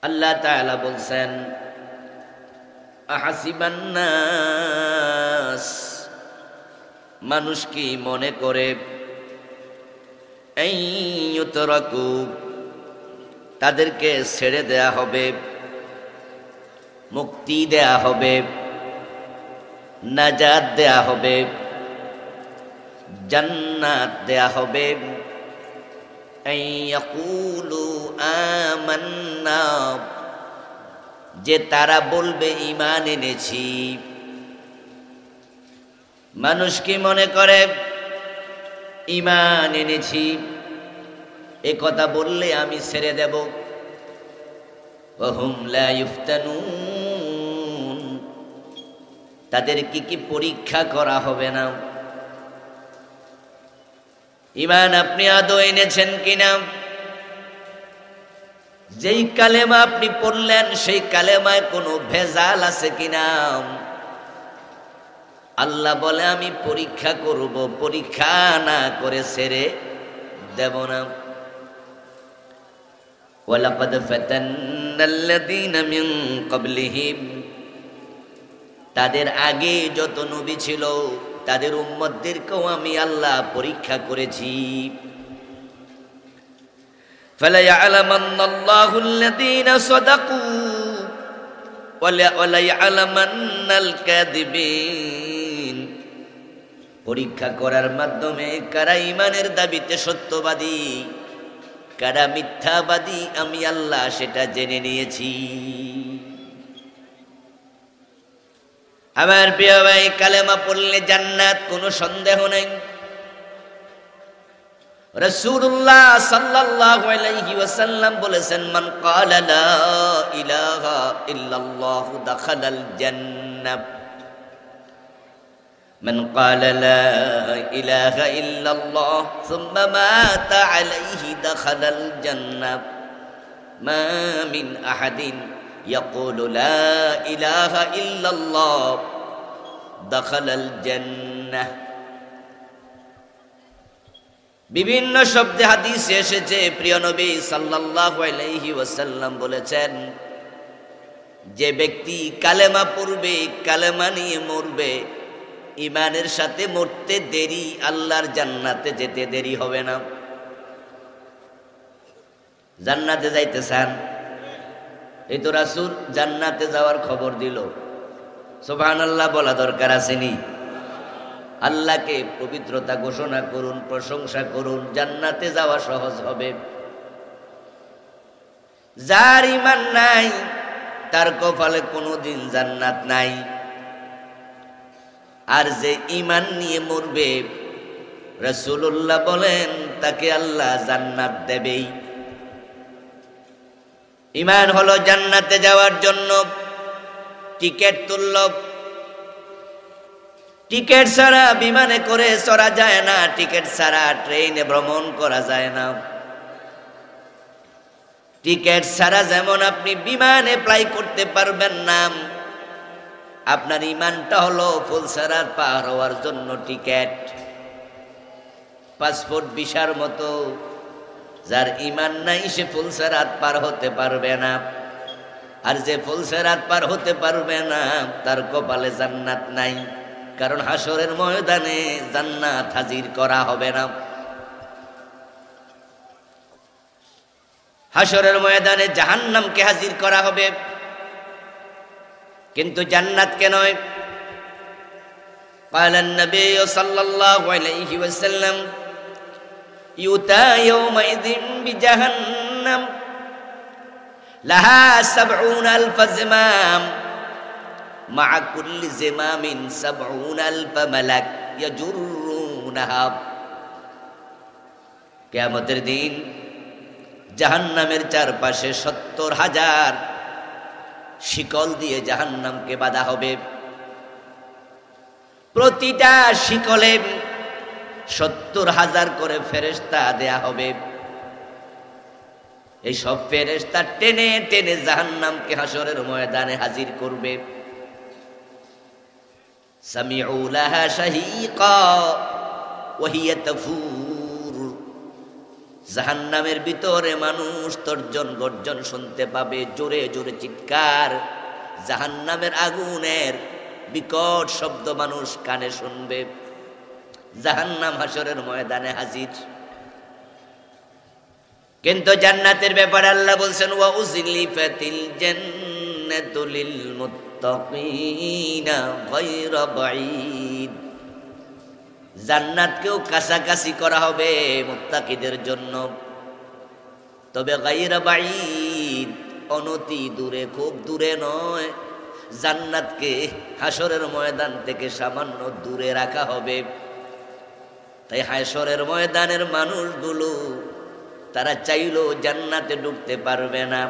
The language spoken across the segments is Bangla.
আল্লাহ তাআলা বলছেন, আহাসিবান নাস, মানুষ কি মনে করে ইউতরাকু, তাদেরকে ছেড়ে দেয়া হবে, মুক্তি দেয়া হবে, নাজাত দেয়া হবে, জান্নাত দেয়া হবে, ইয়াকুলু আমান্না, যে তারা বলবে ঈমান এনেছি। মানুষ কি মনে করে ঈমান এনেছি, এ কথা বললে আমি ছেড়ে দেব? ওয়াহুম লা ইফতানুন, তাদের কি পরীক্ষা করা হবে না? ঈমান আপনি আদৌ এনেছেন কিনা? যেই কালেমা আপনি পড়লেন সেই কালেমায় কোনো ভেজাল আছে কিনা? আল্লাহ বলে আমি পরীক্ষা করব, পরীক্ষা না করে ছেড়ে দেব না। ওয়ালাকাদ ফাতান্নাল্লাযীনা মিন ক্বাবলিহিম, তাদের আগে যত নবী ছিল তাদের উম্মতদেরকেও আমি আল্লাহ পরীক্ষা করেছি। ফালায়ালামান্নাল্লাহুল্লাযীনা সাদাকু ওয়ালায়ালামান্নাল কাযিবিন, পরীক্ষা করার মাধ্যমে কারা ঈমানের দাবিতে সত্যবাদী, কারা মিথ্যাবাদী, আমি আল্লাহ সেটা জেনে নিয়েছি। আমার প্রিয় ভাই, কালেমা পড়লে জান্নাত, কোনো সন্দেহ নেই। রাসূলুল্লাহ সাল্লাল্লাহু আলাইহি ওয়াসাল্লাম বলেছেন, মান ক্বালা লা ইলাহা ইল্লাল্লাহু দাখালাল জান্নাহ, মান ক্বালা লা ইলাহা ইল্লাল্লাহ সুম্মা মাতা আলাইহি দাখালাল জান্নাহ, মা মিন আহাদিন ইয়াকুলু লা ইলাহা ইল্লাল্লাহ দাখালাল জান্নাহ। বিভিন্ন শব্দে হাদিসে এসেছে, প্রিয় নবী সাল্লাল্লাহু আলাইহি ওয়াসাল্লাম বলেছেন, যে ব্যক্তি কালেমা পড়বে, কালেমা নিয়ে মরবে, ঈমানের সাথে মরতে দেরি, আল্লাহর জান্নাতে যেতে দেরি হবে না। জান্নাতে যাইতে চান? এই তো রাসূল জান্নাতে যাওয়ার খবর দিল, সুবহানাল্লাহ বলা দরকার আসেনি? আল্লাহকে পবিত্রতা ঘোষণা করুন, প্রশংসা করুন, জান্নাতে যাওয়া সহজ হবে। যার ঈমান নাই তার কপালে কোনোদিন জান্নাত নাই, আর যে ঈমান নিয়ে মরবে রাসূলুল্লাহ বলেন তাকে আল্লাহ জান্নাত দেবেই। ঈমান হলো জান্নাতে যাওয়ার জন্য টিকিট তুলল। টিকিট ছাড়া বিমানে করে চড়া যায় না, টিকিট ছাড়া ট্রেনে ভ্রমণ করা যায় না। টিকিট ছাড়া যেমন আপনি বিমানে ফ্লাই করতে পারবেন না, আপনার ঈমানটা হলো ফুলসিরাত পার হওয়ার জন্য টিকিট, পাসপোর্ট ভিসার মতো। যার ঈমান নাই সে ফুলসিরাত পার হতে পারবে না, আর যে ফুলসিরাত পার হতে পারবে না তার কপালে জান্নাত নাই, কারণ হাসরের ময়দানে জান্নাত হাজির করা হবে না। হাসরের ময়দানে জাহান্নামকে হাজির করা হবে, কিন্তু জান্নাতকে নয়। ক্বালা নবী সাল্লাল্লাহু আলাইহি ওয়াসাল্লাম, ইউতা ইয়াওমাইযিন বিজাহান্নাম লাহা ৭০,০০০ জিমাম, মা কুল্লি জিমামিন ৭০,০০০ মালাক ইয়াজুরুনাহা। কিয়ামতের দিন জাহান্নামের চারপাশে ৭০,০০০ শিকল দিয়ে জাহান্নামকে বাঁধা হবে। প্রতিটা শিকলে ৭০,০০০ করে ফেরেশতা দেয়া হবে। এই সব ফেরেশতা টেনে টেনে জাহান্নামকে হাসরের ময়দানে হাজির করবে। সামিউ লাহা শাহীকা ওয়া হিয়া তাফুর, জাহান্নামের ভিতরে মানুষ তর্জন গর্জন শুনতে পাবে, জোরে জোরে চিৎকার, জাহান্নামের আগুনের বিকট শব্দ মানুষ কানে শুনবে। জাহান্নাম হাসরের ময়দানে হাজির। কিন্তু জান্নাতের ব্যাপারে আল্লাহ বলছেন ওয়া উযলিফাতিল জান্নাতু লিল মুত্তাকিনা গায়রা বাঈদ, জান্নাতকেও কাছাকাছি করা হবে মুত্তাকিদের জন্য, তবে গায়রা বাঈদ, অনতি দূরে, খুব দূরে নয়। জান্নাতকে হাসরের ময়দান থেকে সামান্য দূরে রাখা হবে। তাই হাসরের ময়দানের মানুষগুলো তারা চাইলেও জান্নাতে ঢুকতে পারবে না,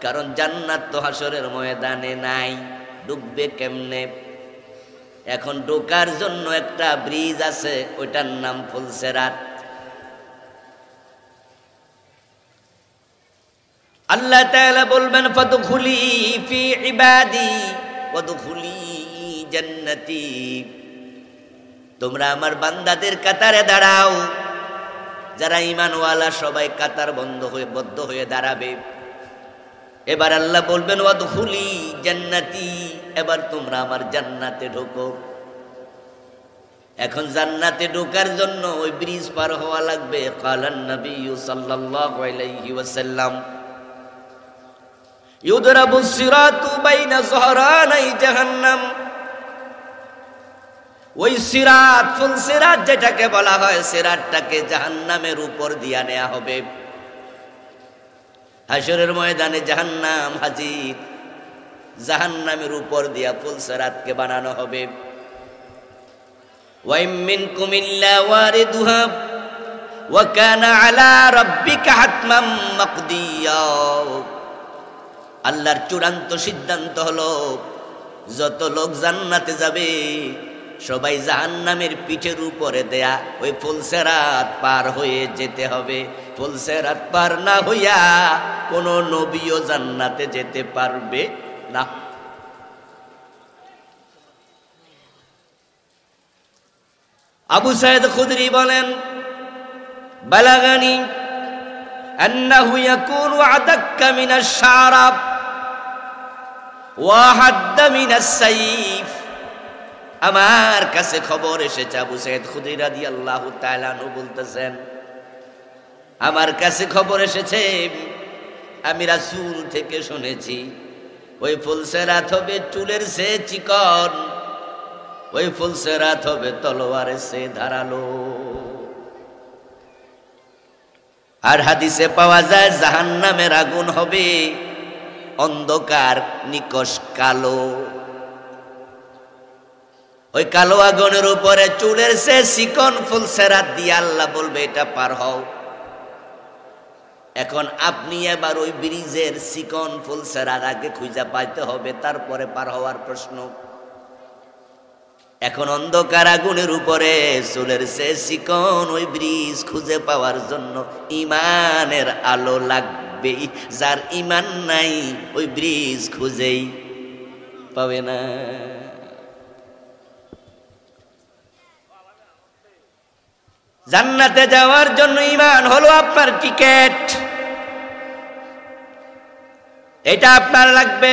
কারণ জান্নাত তো হাসরের ময়দানে নাই, ঢুকবে কেমনে? এখন ঢোকার জন্য একটা ব্রিজ আছে, ওইটার নাম ফুলসেরাত। আল্লাহ তাআলা বলবেন ফাদখুলি ফি ইবাদি ওয়াদখুলি জান্নাতি, তোমরা আমার বান্দাদের কাতারে দাঁড়াও। যারা ঈমানওয়ালা সবাই কাতার বদ্ধ হয়ে দাঁড়াবে। এবার আল্লাহ বলবেন ওয়াদখুলি জান্নাতি, এবার তোমরা আমার জান্নাতে ঢোকো। এখন জান্নাতে ঢোকার জন্য ওই ব্রিজ পার হওয়া লাগবে। কালান নবী সাল্লাল্লাহু আলাইহি ওয়াসাল্লাম ইউদরাবুস সিরাতু বাইনা যহরানাই জাহান্নাম, ওই সিরাত, ফুল সিরাত যেটাকে বলা হয়, সিরাতটাকে জাহান্নামের উপর দিয়া নেওয়া হবে। হাসরের ময়দানে জাহান্নাম হাজির, জাহান্নামের উপর দিয়া ফুল সিরাতকে বানানো হবে। ওয়া মিনকুম ইল্লা ওয়ারিদুহা ওয়া কানা আলা রাব্বিকা হাতমান মাকদিয়া, আল্লাহর চূড়ান্ত সিদ্ধান্ত হলো যত লোক জান্নাতে যাবে সবাই জাহান্নামের পিঠের উপরে দেয়া ওই ফুলসেরাত পার হয়ে যেতে হবে। ফুলসেরাত পার না হইয়া কোন নবীও জান্নাতে যেতে পারবে না। আবু সাঈদ খুদরি বলেন বালাগানি আন্নাহু ইয়াকুনু আদাক্কা মিনাশ শারাব ওয়া হাদ্দা মিনাস সাইফ, আমার কাছে খবর এসেছে, আবু সাঈদ খুদরি রাদিয়াল্লাহু তাআলা আনহু বলতেছেন, আমার কাছে খবর এসেছে, আমি রাসূল থেকে শুনেছি, ওই ফুলসেরাত হবে চুলের চেয়ে চিকন, ওই ফুলসেরাত হবে তলোয়ারের চেয়ে ধারালো। আর হাদিসে পাওয়া যায় জাহান্নামের আগুন হবে অন্ধকার, নিকষ কালো। ওই কালো আগুনের উপরে চুলের সে চিকন ফুলসেরাত দিয়ে আল্লাহ বলবে এটা পার হও। এখন আপনি এবার ওই ব্রিজের চিকন ফুলসেরাত আগে খুঁজে পাইতে হবে, তারপরে পার হওয়ার প্রশ্ন। এখন অন্ধকার আগুনের উপরে চুলের সে চিকন ওই ব্রিজ খুঁজে পাওয়ার জন্য ঈমানের আলো লাগবে। যার ঈমান নাই ওই ব্রিজ খুঁজেই পাবে না। জান্নাতে যাওয়ার জন্য ঈমান হলো আপনার টিকেট, এটা আপনার লাগবে।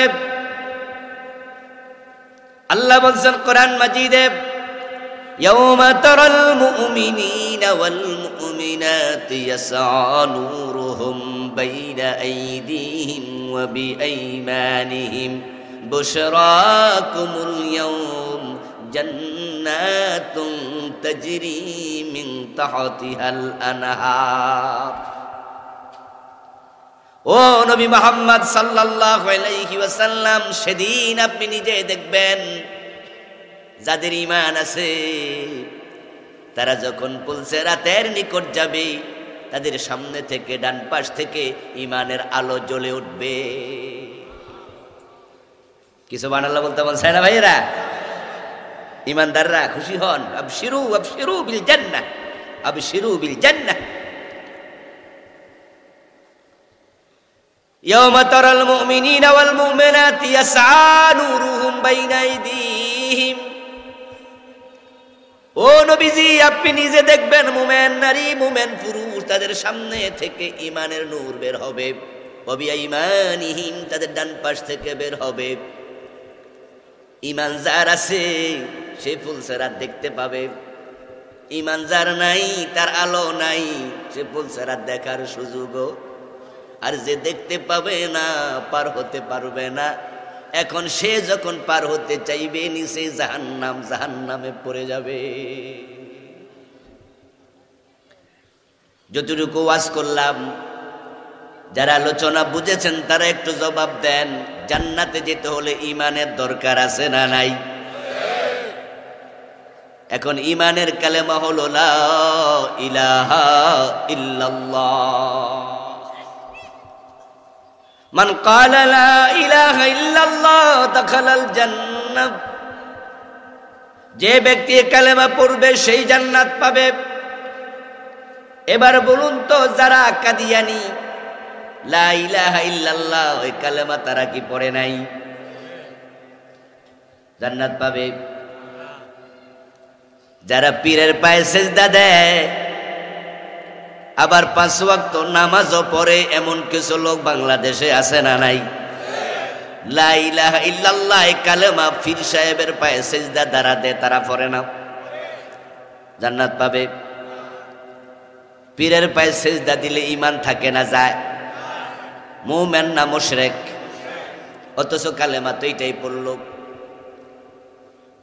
আল্লাহ বলছেন কোরআন মাজিদে, ইয়াউমা তারাল মুমিনিনা ওয়াল মুমিনাতি ইয়াসআ নূরুহুম বাইনা আইদিহিম ওয়া বিআইমানিহিম বুশরাকুমুল ইয়াউম জান্নাতুন তাজরি মিন তাহতিহাল আনহার। ও নবী মুহাম্মদ সাল্লাল্লাহু আলাইহি ওয়াসাল্লাম, সেদিন আপনি নিজে দেখবেন যাদের ঈমান আছে তারা যখন ফুলসেরাতের নিকট যাবে তাদের সামনে থেকে ডান পাশ থেকে ঈমানের আলো জ্বলে উঠবে। কি সুবহানাল্লাহ বলতে বলছে না ভাইরা? ঈমানদাররা খুশি হন, আবশিরু আবশিরু বিল জান্নাহ, আবশিরু বিল জান্নাহ। ইয়াউমা তারাল মুমিনিনা ওয়াল মুমিনাতি ইয়াসআ নূরুহুম বাইনা আইদিহিম ও নবীজি, আপনি নিজে দেখবেন মুমিন নারী মুমিন পুরুষ তাদের সামনে থেকে ঈমানের নূর বের হবে, ওয়া ঈমানিহিম তাদের ডান পাশ থেকে বের হবে। ঈমান যার আছে সে ফুলসেরাত দেখতে পাবে, ঈমান যার নাই তার আলো নাই, সে ফুলসেরাত দেখার সুযোগও, আর যে দেখতে পাবে না পার হতে পারবে না। এখন সে যখন পার হতে চাইবে নিচে জাহান্নাম, জাহান্নামে পড়ে যাবে। যতটুকু ওয়াজ করলাম, যারা আলোচনা বুঝেছেন তারা একটু জবাব দেন, জান্নাতে যেতে হলে ঈমানের দরকার আছে না নাই? এখন ঈমানের কালেমা হলো লা ইলাহা ইল্লাল্লাহ। মান ক্বালা লা ইলাহা ইল্লাল্লাহ দাখালাল জান্নাহ, যে ব্যক্তি কালেমা পড়বে সেই জান্নাত পাবে। এবার বলুন তো, যারা কাদিয়ানি লা ইলাহা ইল্লাল্লাহ ওই কালেমা তারা কি পড়ে নাই? জান্নাত পাবে? যারা পীরের পায়ে সিজদা দেয় আবার 5 ওয়াক্ত নামাজও পড়ে, এমন কিছু লোক বাংলাদেশে আছে না নাই? লা ইলাহা ইল্লাল্লাহ কালেমা পীর সাহেবের পায়ে সিজদা দ্বারা দেয়, তারা পড়ে না, জান্নাত পাবে? পীরের পায়ে সিজদা দিলে ঈমান থাকে না যায়? মুমিন না মুশরিক? অথচ কালেমা তো এইটাই পড়ল।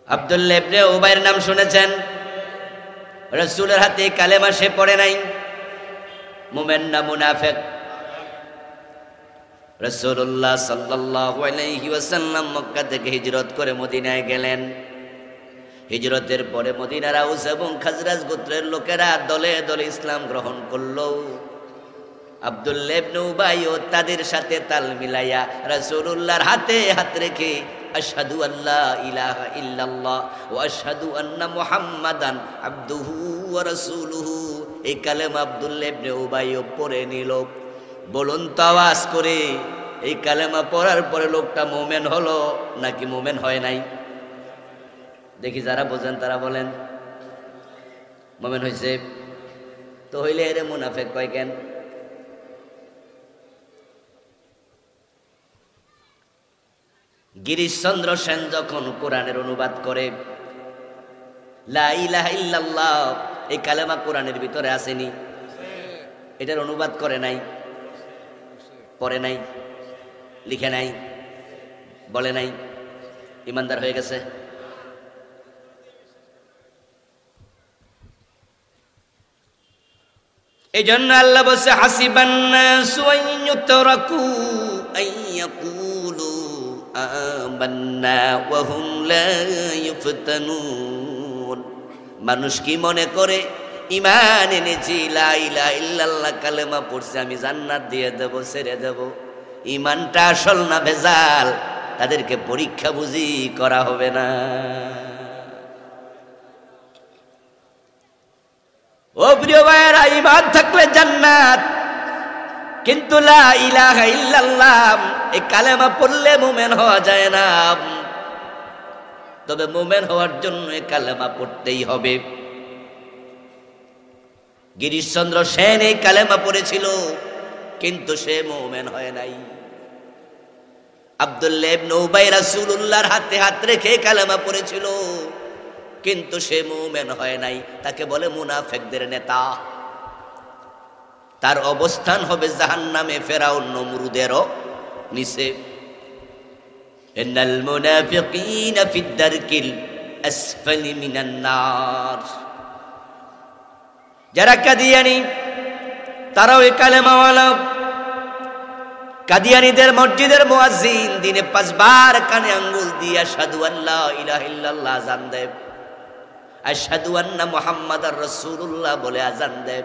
আব্দুল্লাহ ইবনে উবাইর নাম শুনেছেন? রাসূলের হাতে কালেমা সে পড়ে নাই, মুমিন না মুনাফিক? রাসূলুল্লাহ সাল্লাল্লাহু আলাইহি ওয়াসাল্লাম মক্কা থেকে হিজরত করে মদিনায় গেলেন। হিজরতের পরে মদিনার আউস এবং খাজরাজ গোত্রের লোকেরা দলে দলে ইসলাম গ্রহণ করল। আব্দুল্লাহ ইবনে উবাই ও তাদের সাথে তাল মিলাইয়া রাসূলুল্লাহর হাতে হাত রেখে আশহাদু আল্লা ইলাহা ইল্লাল্লাহ ওয়া আশহাদু আন্না মুহাম্মাদান আবদুহু ওয়া রাসূলুহু এই কালেমা আব্দুল্লাহ ইবনে উবাই পড়ে নিল। বলুন তো আওয়াজ করে, এই কালেমা পড়ার পরে লোকটা মুমিন হলো নাকি মুমিন হয় নাই? দেখি যারা বোঝেন তারা বলেন। মুমিন হয়েছে তো হইলে এরে মুনাফিক কয় কেন? গিরিশচন্দ্র সেন যখন কোরআনের অনুবাদ করে, লা ইলাহা ইল্লাল্লাহ এই কালেমা কোরআনের ভিতরে আসেনি, এটার অনুবাদ করে নাই, পড়ে নাই, লিখে নাই, বলে নাই, ইমানদার হয়ে গেছে? এই জন্য আল্লাহ বলছে হাসিবান নাসু আন ইউতরাকু আন ইয়াকুলু আমান্না ওয়া হুম লা ইফতানুন। মানুষ কি মনে করে ঈমান এনেছি, লা ইলাহা ইল্লাল্লাহ কালেমা পড়ছে, আমি জান্নাত দিয়ে দেব, ছেড়ে দেব। ঈমানটা আসল না ভেজাল, তাদেরকে পরীক্ষা বুঝি করা হবে না। ও প্রিয় ভাইয়েরা, ঈমান থাকলে জান্নাত, কিন্তু লা ইলাহা ইল্লাল্লাহ এই কালেমা পড়লে মুমিন হওয়া যায় না। তবে মুমিন হওয়ার জন্য এই কালেমা পড়তেই হবে। গিরিশচন্দ্র সেন এই কালেমা পড়েছিল, কিন্তু সে মুমিন হয় নাই। আব্দুল্লাহ ইবনে উবাই রাসূলুল্লাহর হাতে হাত রেখে কালেমা পড়েছিল, কিন্তু সে মুমিন হয় নাই। তাকে বলে মুনাফিকদের নেতা। তার অবস্থান হবে জাহান্নামে, ফেরাউন নমরুদেরও নিচে। ইন্নাল মুনাফিকিনা ফিদ দারকিল আসফালি মিনান নার। যারা কাদিয়ানি তারাও এই কালেমাওয়ালা। কাদিয়ানীদের মসজিদের মুয়াজ্জিন দিনে 5 বার কানে আঙ্গুল দিয়ে আশহাদু আল্লা ইলাহা ইল্লাল্লাহ আযান দেয়, আশহাদু আন্না মুহাম্মাদার রাসূলুল্লাহ বলে আযান দেয়।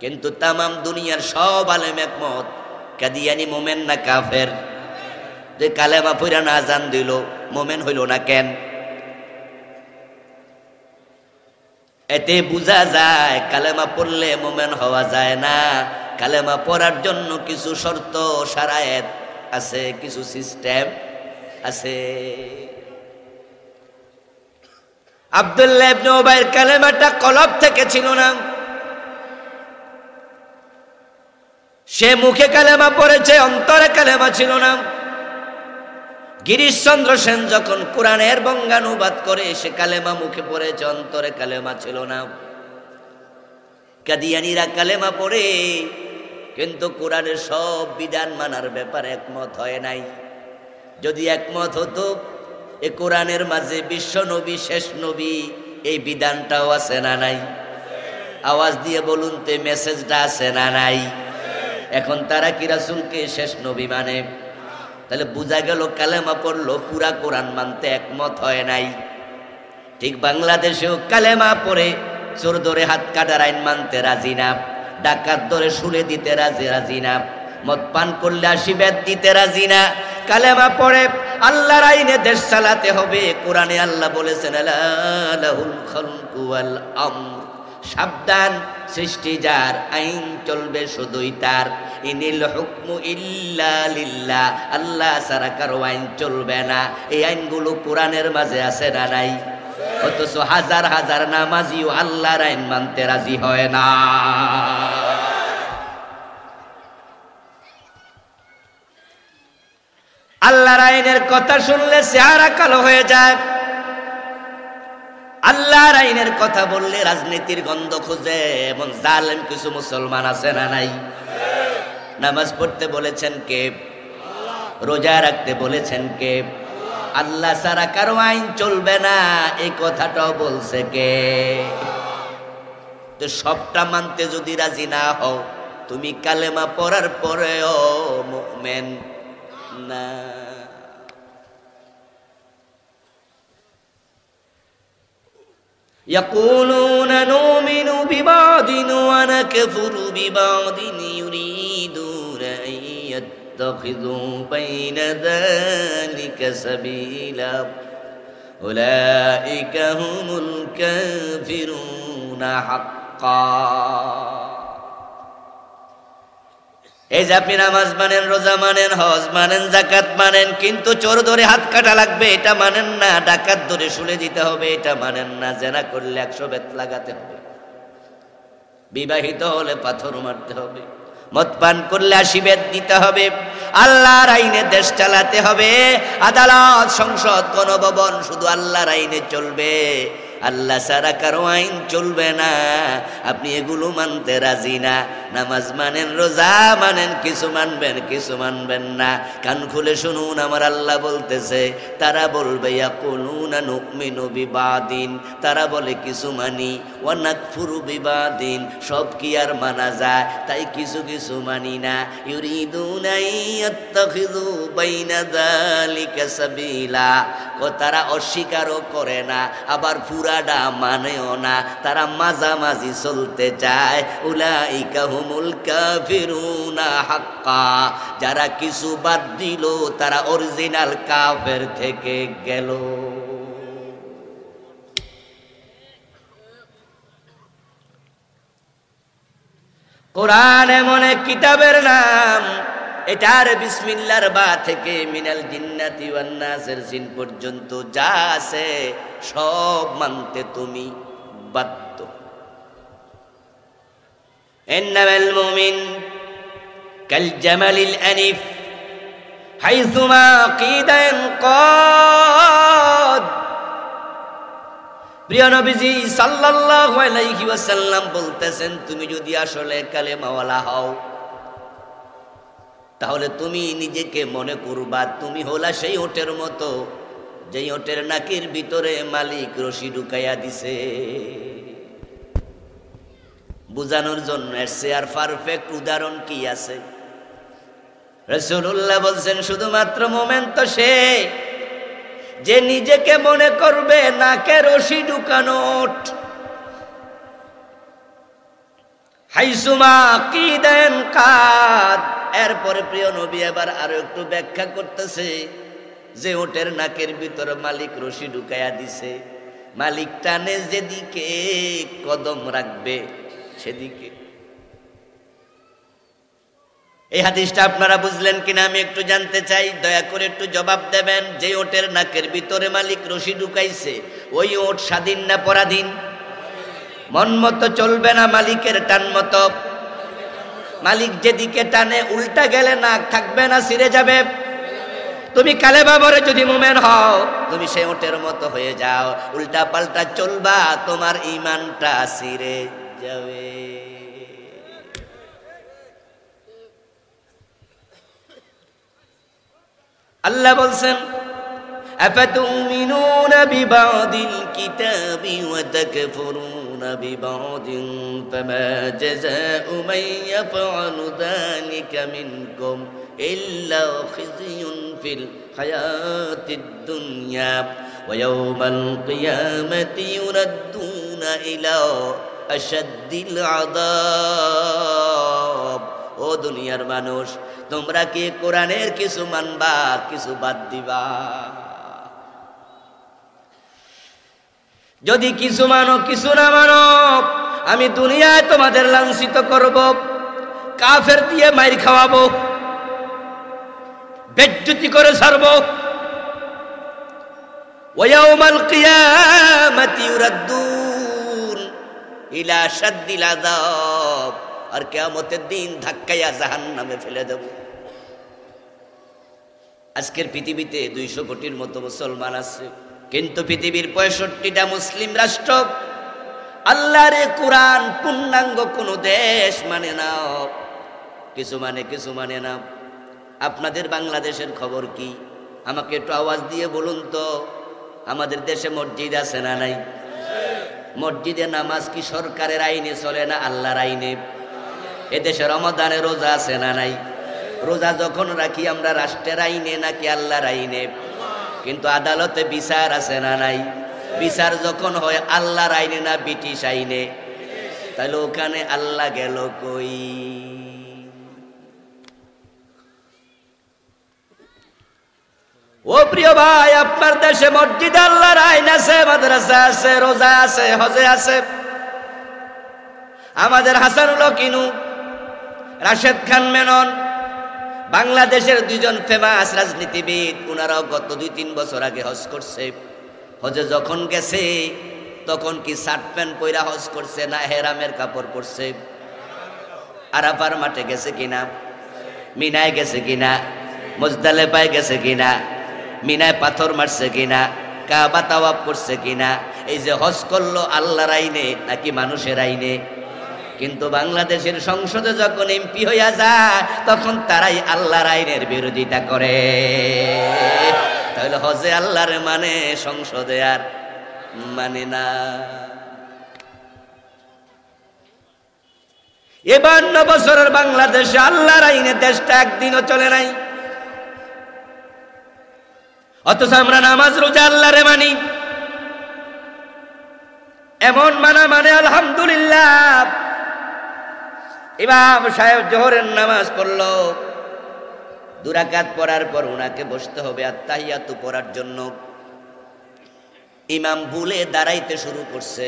কিন্তু তামাম দুনিয়ার সব আলেম একমত, কাদিয়ানি মুমিন না কাফের? যে কালেমা পড়া না আযান দিল, মুমিন হইল না কেন? এতে বোঝা যায় কালেমা পড়লে মুমিন হওয়া যায় না। কালেমা পড়ার জন্য কিছু শর্ত শারায়েত আছে, কিছু সিস্টেম আছে। আব্দুল্লাহ ইবনে উবাইর কালেমাটা কলব থেকে ছিল না, সে মুখে কালেমা পড়েছে, অন্তরে কালেমা ছিল না। গিরিশচন্দ্র সেন যখন কোরআনের বঙ্গানুবাদ করে, সে কালেমা মুখে পড়েছে, অন্তরে কালেমা ছিল না। কাদিয়ানীরা কালেমা পড়ে কিন্তু কোরআনের সব বিধান মানার ব্যাপারে একমত হয় নাই। যদি একমত হতো, এ কোরআনের মাঝে বিশ্ব নবী, শেষ নবী, এই বিধানটাও আছে না নাই? আওয়াজ দিয়ে বলুন তো, মেসেজটা আছে না নাই? এখন তারা কি রাসূলকে শেষ নবী মানে? তাহলে বোঝা গেল কালেমা পড়লো, পুরা কোরআন মানতে একমত হয় নাই। ঠিক বাংলাদেশেও কালেমা পড়ে চোর ধরে হাত কাটার আইন মানতে রাজি না, ডাকাত ধরে শুলে দিতে রাজি না, মদ পান করলে 80 বেত দিতে রাজি না। কালেমা পড়ে আল্লাহর আইনে দেশ চালাতে হবে। কোরআনে আল্লাহ বলেছেন, লাহুল খালকু ওয়াল আমর, সাবধান, সৃষ্টি যার, আইন চলবে শুধুই তার। ইনিল হুকমু ইল্লা লিল্লাহ, আল্লাহ ছাড়া কারো আইন চলবে না। এই আইনগুলো কোরআনের মাঝে আছে না নাই? অথচ হাজার হাজার নামাজিও আল্লাহর আইন মানতে রাজি হয় না। আল্লাহর আইনের কথা শুনলে চেহারা কালো হয়ে যায়। আল্লাহর আইনের কথা বললে রাজনীতির গন্ধ খুঁজে। এমন জালেম কিছু মুসলমান আছে না নাই? নামাজ পড়তে বলেছেন কে? রোজা রাখতে বলেছেন কে? আল্লাহ ছাড়া কারো আইন চলবে না, এই কথাটাও বলছে কে? তো সবটা মানতে যদি রাজি না হও, তুমি কালেমা পড়ার পরেও মুমিন না। يقولون نؤمن ببعض ونكفر ببعض يريدون أن يتخذوا بين ذلك سبيلا أولئك هم الكافرون حقا। এই যে আপনি নামাজ মানেন, রোজা মানেন, হজ মানেন, যাকাত মানেন, কিন্তু চোর ধরে হাত কাটা লাগবে এটা মানেন না, ডাকাত ধরে শুলে দিতে হবে এটা মানেন না, জেনা করলে 100 বেত লাগাতে হবে, বিবাহিত হলে পাথর মারতে হবে, মদ পান করলে 80 বেত দিতে হবে, আল্লাহর আইনে দেশ চালাতে হবে, আদালত, সংসদ, গণভবন শুধু আল্লাহর আইনে চলবে, আল্লাহ ছাড়া কারো আইন চলবে না। আপনি এগুলো মানতে রাজি না। নামাজ মানেন, রোজা মানেন, কিছু মানবেন, কিছু মানবেন না। কান খুলে শুনুন, আমার আল্লাহ বলতেছে, তারা বলবে ইয়াকুলুনা নুমিনু বিবাদিন, তারা বলে কিছু মানি, ওয়া নাকফুরু বিবাদিন, সব কি আর মানা যায়? তাই কিছু কিছু মানি না। ইউরিদুনা ইয়াত্তাখিযু বাইনা যালিকা সাবিলা, তারা অস্বীকারও করে না, আবার পুরাটা মানেও না, তারা মাঝামাঝি চলতে চায়। উলাইকা হুমুল কাফিরুনা হাক্কা, যারা কিছু বাদ দিল তারা অরিজিনাল কাফের থেকে গেল। কোরআন এমন এক কিতাবের নাম, এটার বিসমিল্লাহর বা থেকে মিনাল জিন্নাতি ওয়ান নাসের জিন পর্যন্ত যা আছে সব মানতে তুমি বাধ্য। ইন্নামাল মুমিন কাল জামালিল আনিফ হাইসুমা কিদান কাদ। প্রিয় নবীজি সাল্লাল্লাহু আলাইহি ওয়াসাল্লাম বলতেছেন, তুমি যদি আসলে কালেমাওয়ালা হও, তাহলে তুমি নিজেকে মনে করবা তুমি হলা সেই ওটের মতো, যেই ওটের নাকের ভিতরে মালিক রশি ঢুকাইয়া দিছে। বুঝানোর জন্য এর চেয়ে পারফেক্ট উদাহরণ কি আছে? রাসূলুল্লাহ বলছেন, শুধুমাত্র মোমেন তো সে যে নিজেকে মনে করবে নাকে রশি ঢুকানো ওট। হাইসুমা কিদান কাদ। এরপরে প্রিয় নবী এবার আরো একটু ব্যাখ্যা করতেছে, যে ওটের নাকের ভিতরে মালিক রশি ঢুকাইয়া দিছে, মালিক টানে যেদিকে কদম রাখবে সেদিকে। এই হাদিসটা আপনারা বুঝলেন কিনা আমি একটু জানতে চাই, দয়া করে একটু জবাব দেবেন। যে ওটের নাকের ভিতরে মালিক রশি ঢুকাইছে ওই ওট স্বাধীন না পরাধীন? মন মতো চলবে না, মালিকের টান মতো। মালিক যেদিকে টানে উল্টা গেলে নাক থাকবে না, ছিঁড়ে যাবে। তুমি কালেমা পড়ে যদি মুমিন হও, তুমি সেই ওটের মতো হয়ে যাও, উল্টা পাল্টা চলবা, তোমার ঈমানটা ছিঁড়ে যাবে। আল্লাহ বলছেন আফাতুমিনুনা বিবাদিল কিতাবি ওয়া তাকফুরুনা বিবাদিন ফামা জাযাউ মান ইয়াফআলু যালিকা মিনকুম ইল্লা খিzyun ফিল হায়াতিদ দুনিয়া ওয়া ইয়াওমাল কিয়ামাতি ইউরাদ্দুনা ইলা আশাদ্দিল আযাব। ও দুনিয়ার মানুষ, তোমরা কি কোরআনের কিছু মানবা, কিছু বাদ দিবা? যদি কিছু মানো কিছু না মানো, আমি দুনিয়ায় তোমাদের লাঞ্ছিত করব, কাফের দিয়ে মাইর খাওয়াবো, বেজ্জতি করে ছাড়ব। ওয়ায়াউমাল কিয়ামাতি ইউরাদ্দুন ইলা আশাদ্দিল আযাব, আর কিয়ামতের দিন ধাক্কাইয়া জাহান্নামে ফেলে দেব। আজকের পৃথিবীতে 200 কোটির মতো মুসলমান আছে, কিন্তু পৃথিবীর 65টা মুসলিম রাষ্ট্র আল্লাহর কোরআন পূর্ণাঙ্গ কোনো দেশ মানে না, কিছু মানে কিছু মানে না। আপনাদের বাংলাদেশের খবর কি? আমাকে একটু আওয়াজ দিয়ে বলুন তো, আমাদের দেশে মসজিদ আছে না নাই? মসজিদে নামাজ কি সরকারের আইনে চলে না আল্লাহর আইনে? এদেশে রমাদানে রোজা আছে না নাই? রোজা যখন রাখি আমরা রাষ্ট্রের আইনে নাকি আল্লাহর আইনে? কিন্তু আদালতে বিচার আছে না নাই? বিচার যখন হয় আল্লাহর আইনে না ব্রিটিশ আইনে? তাহলে ওখানে আল্লাহ গেল কই? ও প্রিয় ভাই, আপনার দেশে মসজিদ আল্লাহর আইন আছে, মাদ্রাসা আছে, রোজা আছে, হজে আছে। আমাদের হাসানুল কিনু, রাশেদ খান মেনন, বাংলাদেশের 2জন ফেমাস রাজনীতিবিদ, ওনারাও গত 2-3 বছর আগে হজ করছে। হজে যখন গেছে তখন কি শার্ট প্যান্ট পইরা হজ করছে না হেরামের কাপড় পরছে? আরাফার মাঠে গেছে কিনা? মিনায় গেছে কিনা? মুজদালিফায় গেছে কিনা? মিনায় পাথর মারছে কিনা? কাবা তাওয়াফ করছে কিনা? এই যে হজ করলো আল্লাহর আইনে নাকি মানুষের আইনে? কিন্তু বাংলাদেশের সংসদে যখন এমপি হইয়া যায় তখন তারাই আল্লাহর আইনের বিরোধিতা করে। তাহলে হজে আল্লাহর মানে, সংসদে আর মানে না। 52 বছরের বাংলাদেশে আল্লাহর আইনে দেশটা একদিনও চলে নাই, অথচ আমরা নামাজ রোজা আল্লাহরে মানি। এমন মানা মানে আলহামদুলিল্লাহ। ইমাম সাহেব জোহরের নামাজ পড়লো, 2 রাকাত পড়ার পর উনাকে বসতে হবে আত্তাহিয়াতু পড়ার জন্য। ইমাম ভুলে দাঁড়াইতে শুরু করছে।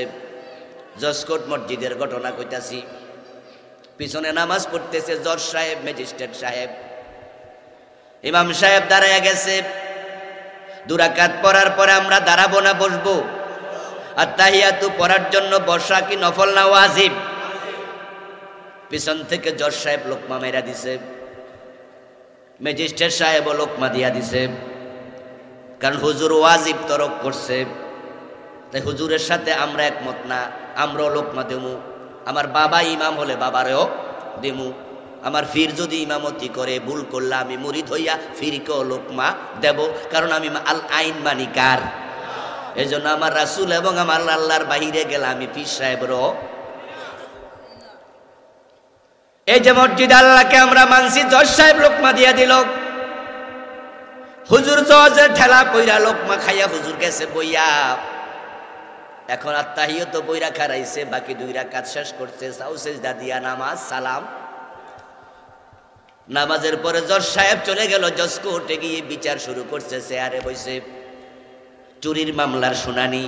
জসকোট মসজিদের ঘটনা কইতাছি। পিছনে নামাজ পড়তেছে জজ সাহেব, ম্যাজিস্ট্রেট সাহেব। ইমাম সাহেব দাঁড়াইয়া গেছে। 2 রাকাত পড়ার পরে আমরা দাঁড়াবো না বসবো? আত্তাহিয়াতু পড়ার জন্য বসা কি নফল না ওয়াজিব? পিছন থেকে জজ সাহেব লোকমা মেরা দিছে, ম্যাজিস্ট্রেট সাহেব লোকমা দিয়া দিছে, কারণ হুজুর ওয়াজিব তরক করছে। তাই হুজুরের সাথে আমরা একমত না, আমরাও লোকমা দেমু। আমার বাবা ইমাম হলে বাবারেও দেমু। আমার ফির যদি ইমামতি করে ভুল করলে আমি মুরিদ হইয়া ফিরকেও লোকমা দেব, কারণ আমি আল আইন মানি কার? এই জন্য আমার রাসূল এবং আমার আল্লাহর বাহিরে গেলে আমি পীর সাহেবেরও। এই যে মসজিদ আল্লাহকে আমরা মানছি, জজ সাহেব লোকমা দিয়া দিল। হুজুর জজের ঠেলা পইরা লোকমা খাইয়া হুজুর গেছে বইয়া। এখন আত্তাহিয়াত বইরা খারাইছে, বাকি 2 রাকাত শেষ করছে, সাউ সিজদা দিয়া নামাজ সালাম। নামাজের পরে জজ সাহেব চলে গেল জজ কোর্টে, গিয়ে বিচার শুরু করছে। চেয়ারে বসে চুরির মামলার শুনানি।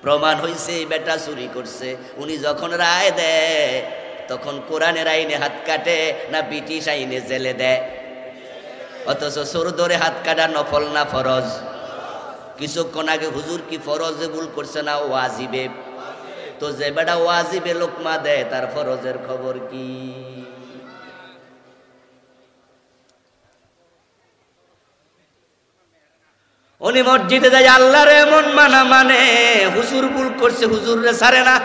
প্রমাণ হইছে বেটা চুরি করছে। উনি যখন রায় দেয় তখন কোরআনের আইনে হাত কাটে না ব্রিটিশ আইনে জেলে দেয়? অথচ সর ধরে হাত কাটা নফল না ফরজ? কিছুক্ষণ আগে হুজুর কি ফরজে ভুল করছে না ওয়াজিবে? তো যে বেটা ওয়াজিবে লোকমা দেয় তার ফরজের খবর কি? উনি মসজিদে যায় আল্লাহর এমন মানা মানে, হুজুর ভুল করছে হুজুর রে ছাড়ে না,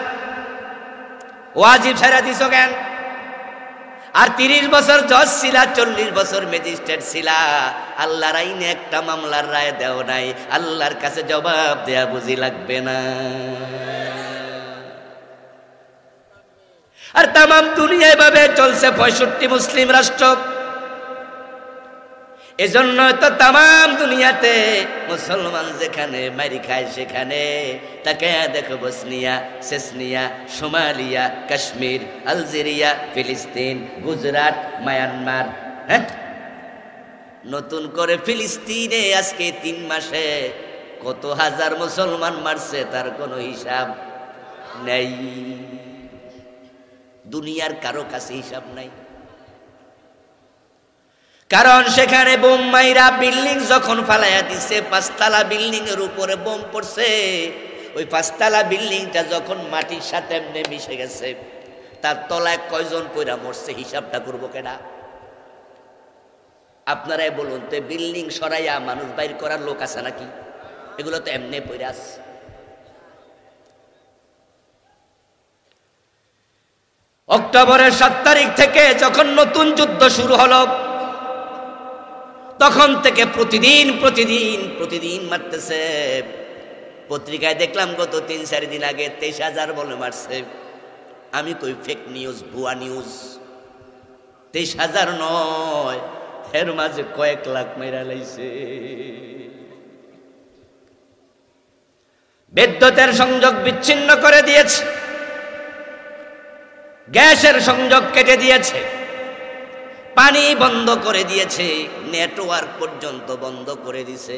ওয়াজিব ছেড়ে দিছ কেন? আর 30 বছর জজ ছিলা, 40 বছর ম্যাজিস্ট্রেট ছিলা, আল্লাহর আইনে একটা মামলার রায় দেও নাই, আল্লাহর কাছে জবাব দেয়া বুঝি লাগবে না? আর তাম দুনিয়া এভাবে চলছে, 65 মুসলিম রাষ্ট্র। এজন্য তো তাম দুনিয়াতে মুসলমান যেখানে মারি খায় সেখানে তাকে দেখো Bosnia, Chechnya, Somalia, Kashmir, Algeria, ফিলিস্তিন, গুজরাট, মায়ানমার। হ্যাঁ, নতুন করে ফিলিস্তিনে আজকে 3 মাসে কত হাজার মুসলমান মারছে তার কোনো হিসাব নেই। দুনিয়ার কারো কাছে হিসাব নাই, কারণ সেখানে বোম মাইরা বিল্ডিং যখন ফালাইয়া দিছে, 5 তলা বিল্ডিং এর উপরে বোম পড়ছে, ওই 5 তলা বিল্ডিংটা যখন মাটির সাথে এমনি মিশে গেছে, তার তলায় কয়জন পয়রা মরছে হিসাবটা করবো কেনা? আপনারাই বলুন তো, বিল্ডিং সরাইয়া মানুষ বাইর করার লোক আছে নাকি? এগুলো তো এমনি পয়রা আছে। অক্টোবরের 7 তারিখ থেকে যখন নতুন যুদ্ধ শুরু হলো, তখন থেকে প্রতিদিন মারতেছে। পত্রিকায় দেখলাম গত 3-4 দিন আগে 23,000 বলে মারছে। আমি কই ফেক নিউজ, ভুয়া নিউজ। 23,000 নয়, এর মাঝে কয়েক লাখ মেরা লাইছে। বিদ্যুতের সংযোগ বিচ্ছিন্ন করে দিয়েছে, গ্যাসের সংযোগ কেটে দিয়েছে, পানি বন্ধ করে দিয়েছে, নেটওয়ার্ক পর্যন্ত বন্ধ করে দিছে।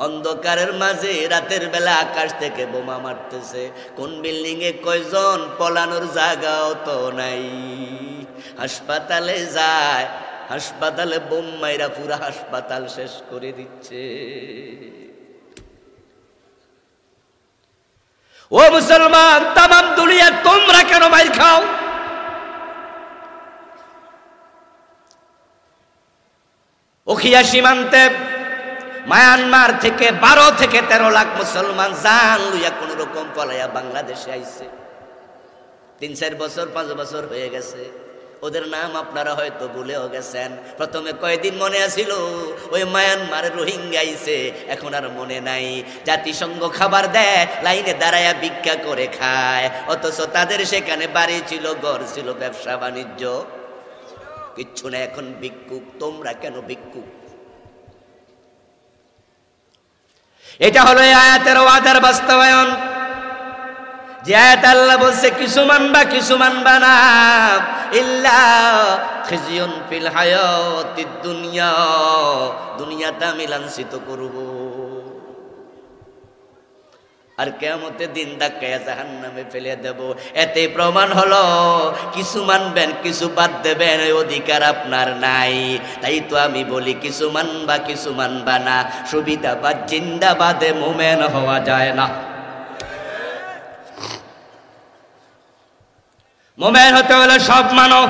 অন্ধকারের মাঝে রাতের বেলা আকাশ থেকে বোমা মারতেছে। কোন বিল্ডিং এ কয়জন, পলানোর জায়গাও তো নাই। হাসপাতালে যায়, হাসপাতালে বোম মাইরা পুরা হাসপাতাল শেষ করে দিচ্ছে। ও মুসলমান, তাম দুনিয়া তোমরা কেন মাইর খাও? উখিয়া সীমান্তে মায়ানমার থেকে 12 থেকে 13 লাখ মুসলমান জান লইয়া কোন রকম পলাইয়া বাংলাদেশে আইছে। 3-4 বছর 5 বছর হয়ে গেছে। ওদের নাম আপনারা হয়তো ভুলেও গেছেন। প্রথমে কয়েকদিন মনে আছিল, ওই মায়ানমারের রোহিঙ্গা আইছে, এখন আর মনে নাই। জাতিসংঘ খাবার দেয়, লাইনে দাঁড়ায়া ভিক্ষা করে খায়, অথচ তাদের সেখানে বাড়ি ছিল, ঘর ছিল, ব্যবসা বাণিজ্য কিচ্ছু না। এখন ভিক্ষুক। তোমরা কেন ভিক্ষুক? এটা হলো এই আয়াতের ওয়াদার বাস্তবায়ন। যে আয়াত আল্লাহ বলছে কিছু মানবা না, ইল্লা খিজিয়ুন ফিল হায়াতিদ দুনিয়া, দুনিয়াতে আমি লাঞ্ছিত করব, আর কিয়ামতের দিন ধাক্কায়া জাহান্নামে ফেলে দেব। এতে প্রমাণ হলো কিছু মানবেন কিছু বাদ দেবেন এই অধিকার আপনার নাই। তাই তো আমি বলি কিছু মানবা না, সুবিধাবাদ জিন্দাবাদে মুমিন হওয়া যায় না। মুমিন হতে হলে সব মানো,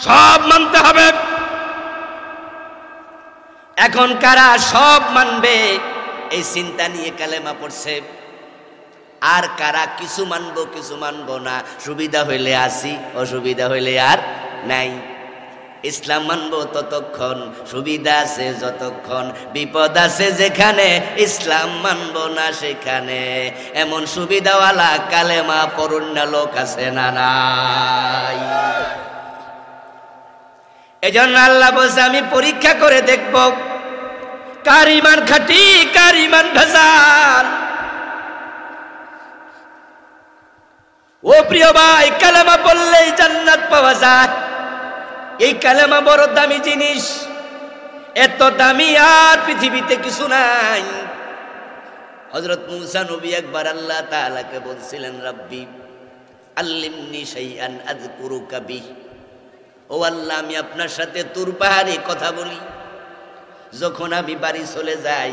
সব মানতে হবে। এখন কারা সব মানবে এই চিন্তা নিয়ে কালেমা পড়ছে, আর কারা কিছু মানবো না, সুবিধা হইলে আসি, অসুবিধা হইলে আর নাই। ইসলাম মানবো ততক্ষণ, সুবিধা আছে যতক্ষণ, বিপদ আছে যেখানে, ইসলাম মানবো না সেখানে। এমন সুবিধাওয়ালা কালেমা পড়ুন না লোক আছে না নাই? এজন্য আল্লাহ বলছে আমি পরীক্ষা করে দেখব কার ঈমান খাঁটি, কার ঈমান ভেজাল। ও প্রিয় ভাই, কালেমা বললেই জান্নাত পাওয়া যায়। এই কালেমা বড় দামি জিনিস, এত দামি আর পৃথিবীতে কিছু নাই। হযরত মূসা নবী একবার আল্লাহ তাআলাকে বলছিলেন, রব্বি আল্লিমনি শাইআন আযকুরুকা বিহি, ও আল্লাহ আমি আপনার সাথে তুর পাহাড়ে কথা বলি, যখন আমি বাড়ি চলে যাই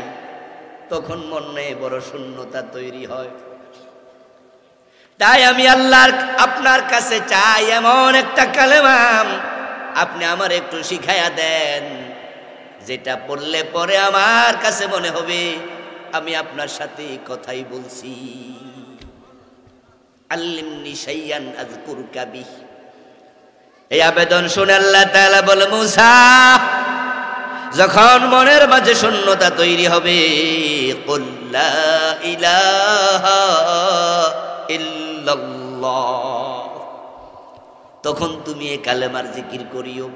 তখন মনে বড় শূন্যতা তৈরি হয়। তাই আমি আল্লাহর আপনার কাছে চাই এমন একটা কালেমা আপনি আমার একটু শিখাইয়া দেন, যেটা পড়লে পরে আমার কাছে মনে হবে আমি আপনার সাথে কথাই বলছি। আল্লিমনি শাইআন আযকুরুকা বিহি। এই আবেদন শুনে আল্লাহ তাআলা বলে, মূসা যখন মনের মাঝে শূন্যতা তৈরি হবে, কুল লা ইলাহা ইল্লাল্লাহ, তখন তুমি এই কালেমার জিকির করিও।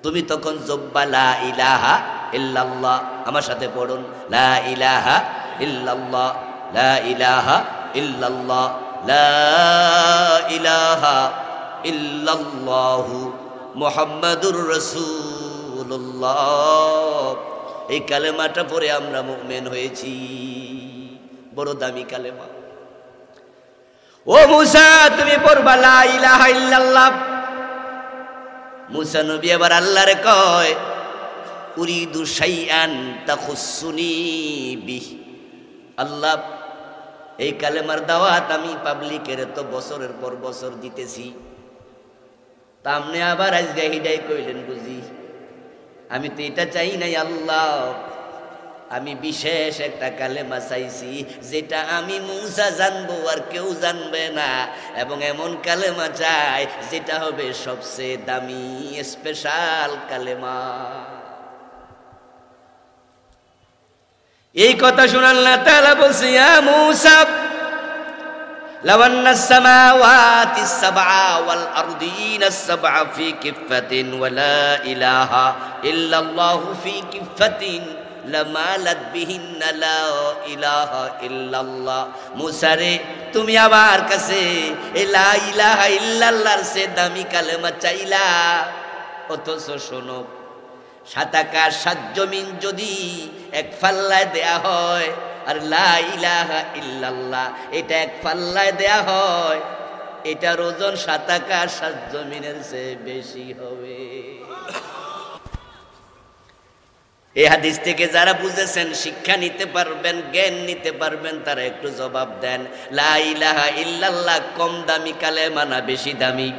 তুমি তখন জব্বা লা ইলাহা ইল্লাল্লাহ, আমার সাথে পড়ুন, লা ইলাহা ইল্লাল্লাহ, লা ইলাহা ইল্লাল্লাহ, লা ইলাহা ইল্লাল্লাহু মুহাম্মাদুর রাসূলুল্লাহ। এই কালেমাটা পড়ে আমরা মুমিন হয়েছি। বড় দামি কালেমা। ও মূসা তুমি পড়বা লা ইলাহা ইল্লাল্লাহ। মূসা নবী আবার আল্লাহরে কয়, উরিদু শাইআন তাখুসুনি বিহি, আল্লাহ এই কালেমার দাওয়াত আমি পাবলিকের তো বছরের পর বছর দিতেছি, তা আপনি আবার আজকে হিডাই কইলেন বুঝি? আমি তো এটা চাই নাই আল্লাহ, আমি বিশেষ একটা কালেমা চাইছি যেটা আমি মূসা জানবো আর কেউ জানবে না, এবং এমন কালেমা চাই যেটা হবে সবচেয়ে দামি স্পেশাল কালেমা। এই কথা শুনে আল্লাহ তাআলা বলছে, ইয়া মূসা লাও আন্না আস-সামাওয়াতি আস-সাবআ ওয়াল আরদিনা আস-সাবআ ফি কিফাতিন ওয়া লা ইলাহা ইল্লাল্লাহু ফি কিফাতিন লামালাত বিহিন্না লা ইলাহা ইল্লাল্লাহ। মূসা রে তুমি আমার কাছে এই লা ইলাহা ইল্লাল্লাহর সে দামি কালেমা চাইলা, অথচ শোনো, সাত আকাশ সাত জমিন যদি এক পাল্লায় দেয়া হয় আর লা ইলাহা ইল্লাল্লাহ এটা এক পাল্লায় দেয়া হয়, এটার ওজন সাত আকাশ সাত জমিনের চেয়ে বেশি হবে। এই হাদিস থেকে যারা বুঝেছেন, শিক্ষা নিতে পারবেন, জ্ঞান নিতে পারবেন, তারা একটু জবাব দেন, লা ইলাহা ইল্লাল্লাহ কম দামি কালেমা না বেশি দামি?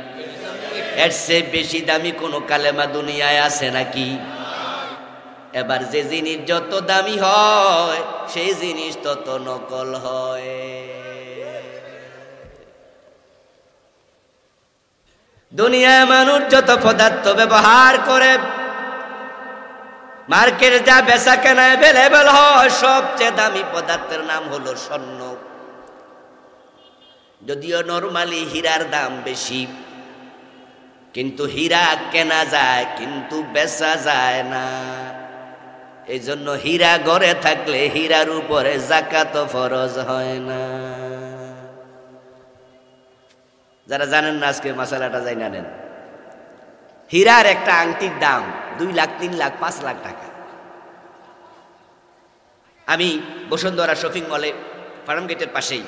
এর চেয়ে বেশি দামি কোনো কালেমা দুনিয়ায় আছে নাকি? এবার যে জিনিস যত দামি হয় সেই জিনিস তত নকল হয়। দুনিয়ায় মানুষ যত পদার্থ ব্যবহার করে, মার্কেটে যা বেচা কেনা অ্যাভেলেবল হয়, সবচেয়ে দামি পদার্থের নাম হলো স্বর্ণ। যদিও নরমালি হীরার দাম বেশি, কিন্তু হীরা কেনা যায় কিন্তু বেচা যায় না। এই জন্য হীরা ঘরে থাকলে হীরার উপরে যাকাত ফরজ হয় না। যারা জানেন না আজকে মশালাটা জানা নেন। হীরার একটা আংটির দাম 2 লাখ 3 লাখ 5 লাখ টাকা। আমি বসুন্ধরা শপিং মলে ফার্ম গেটের পাশেই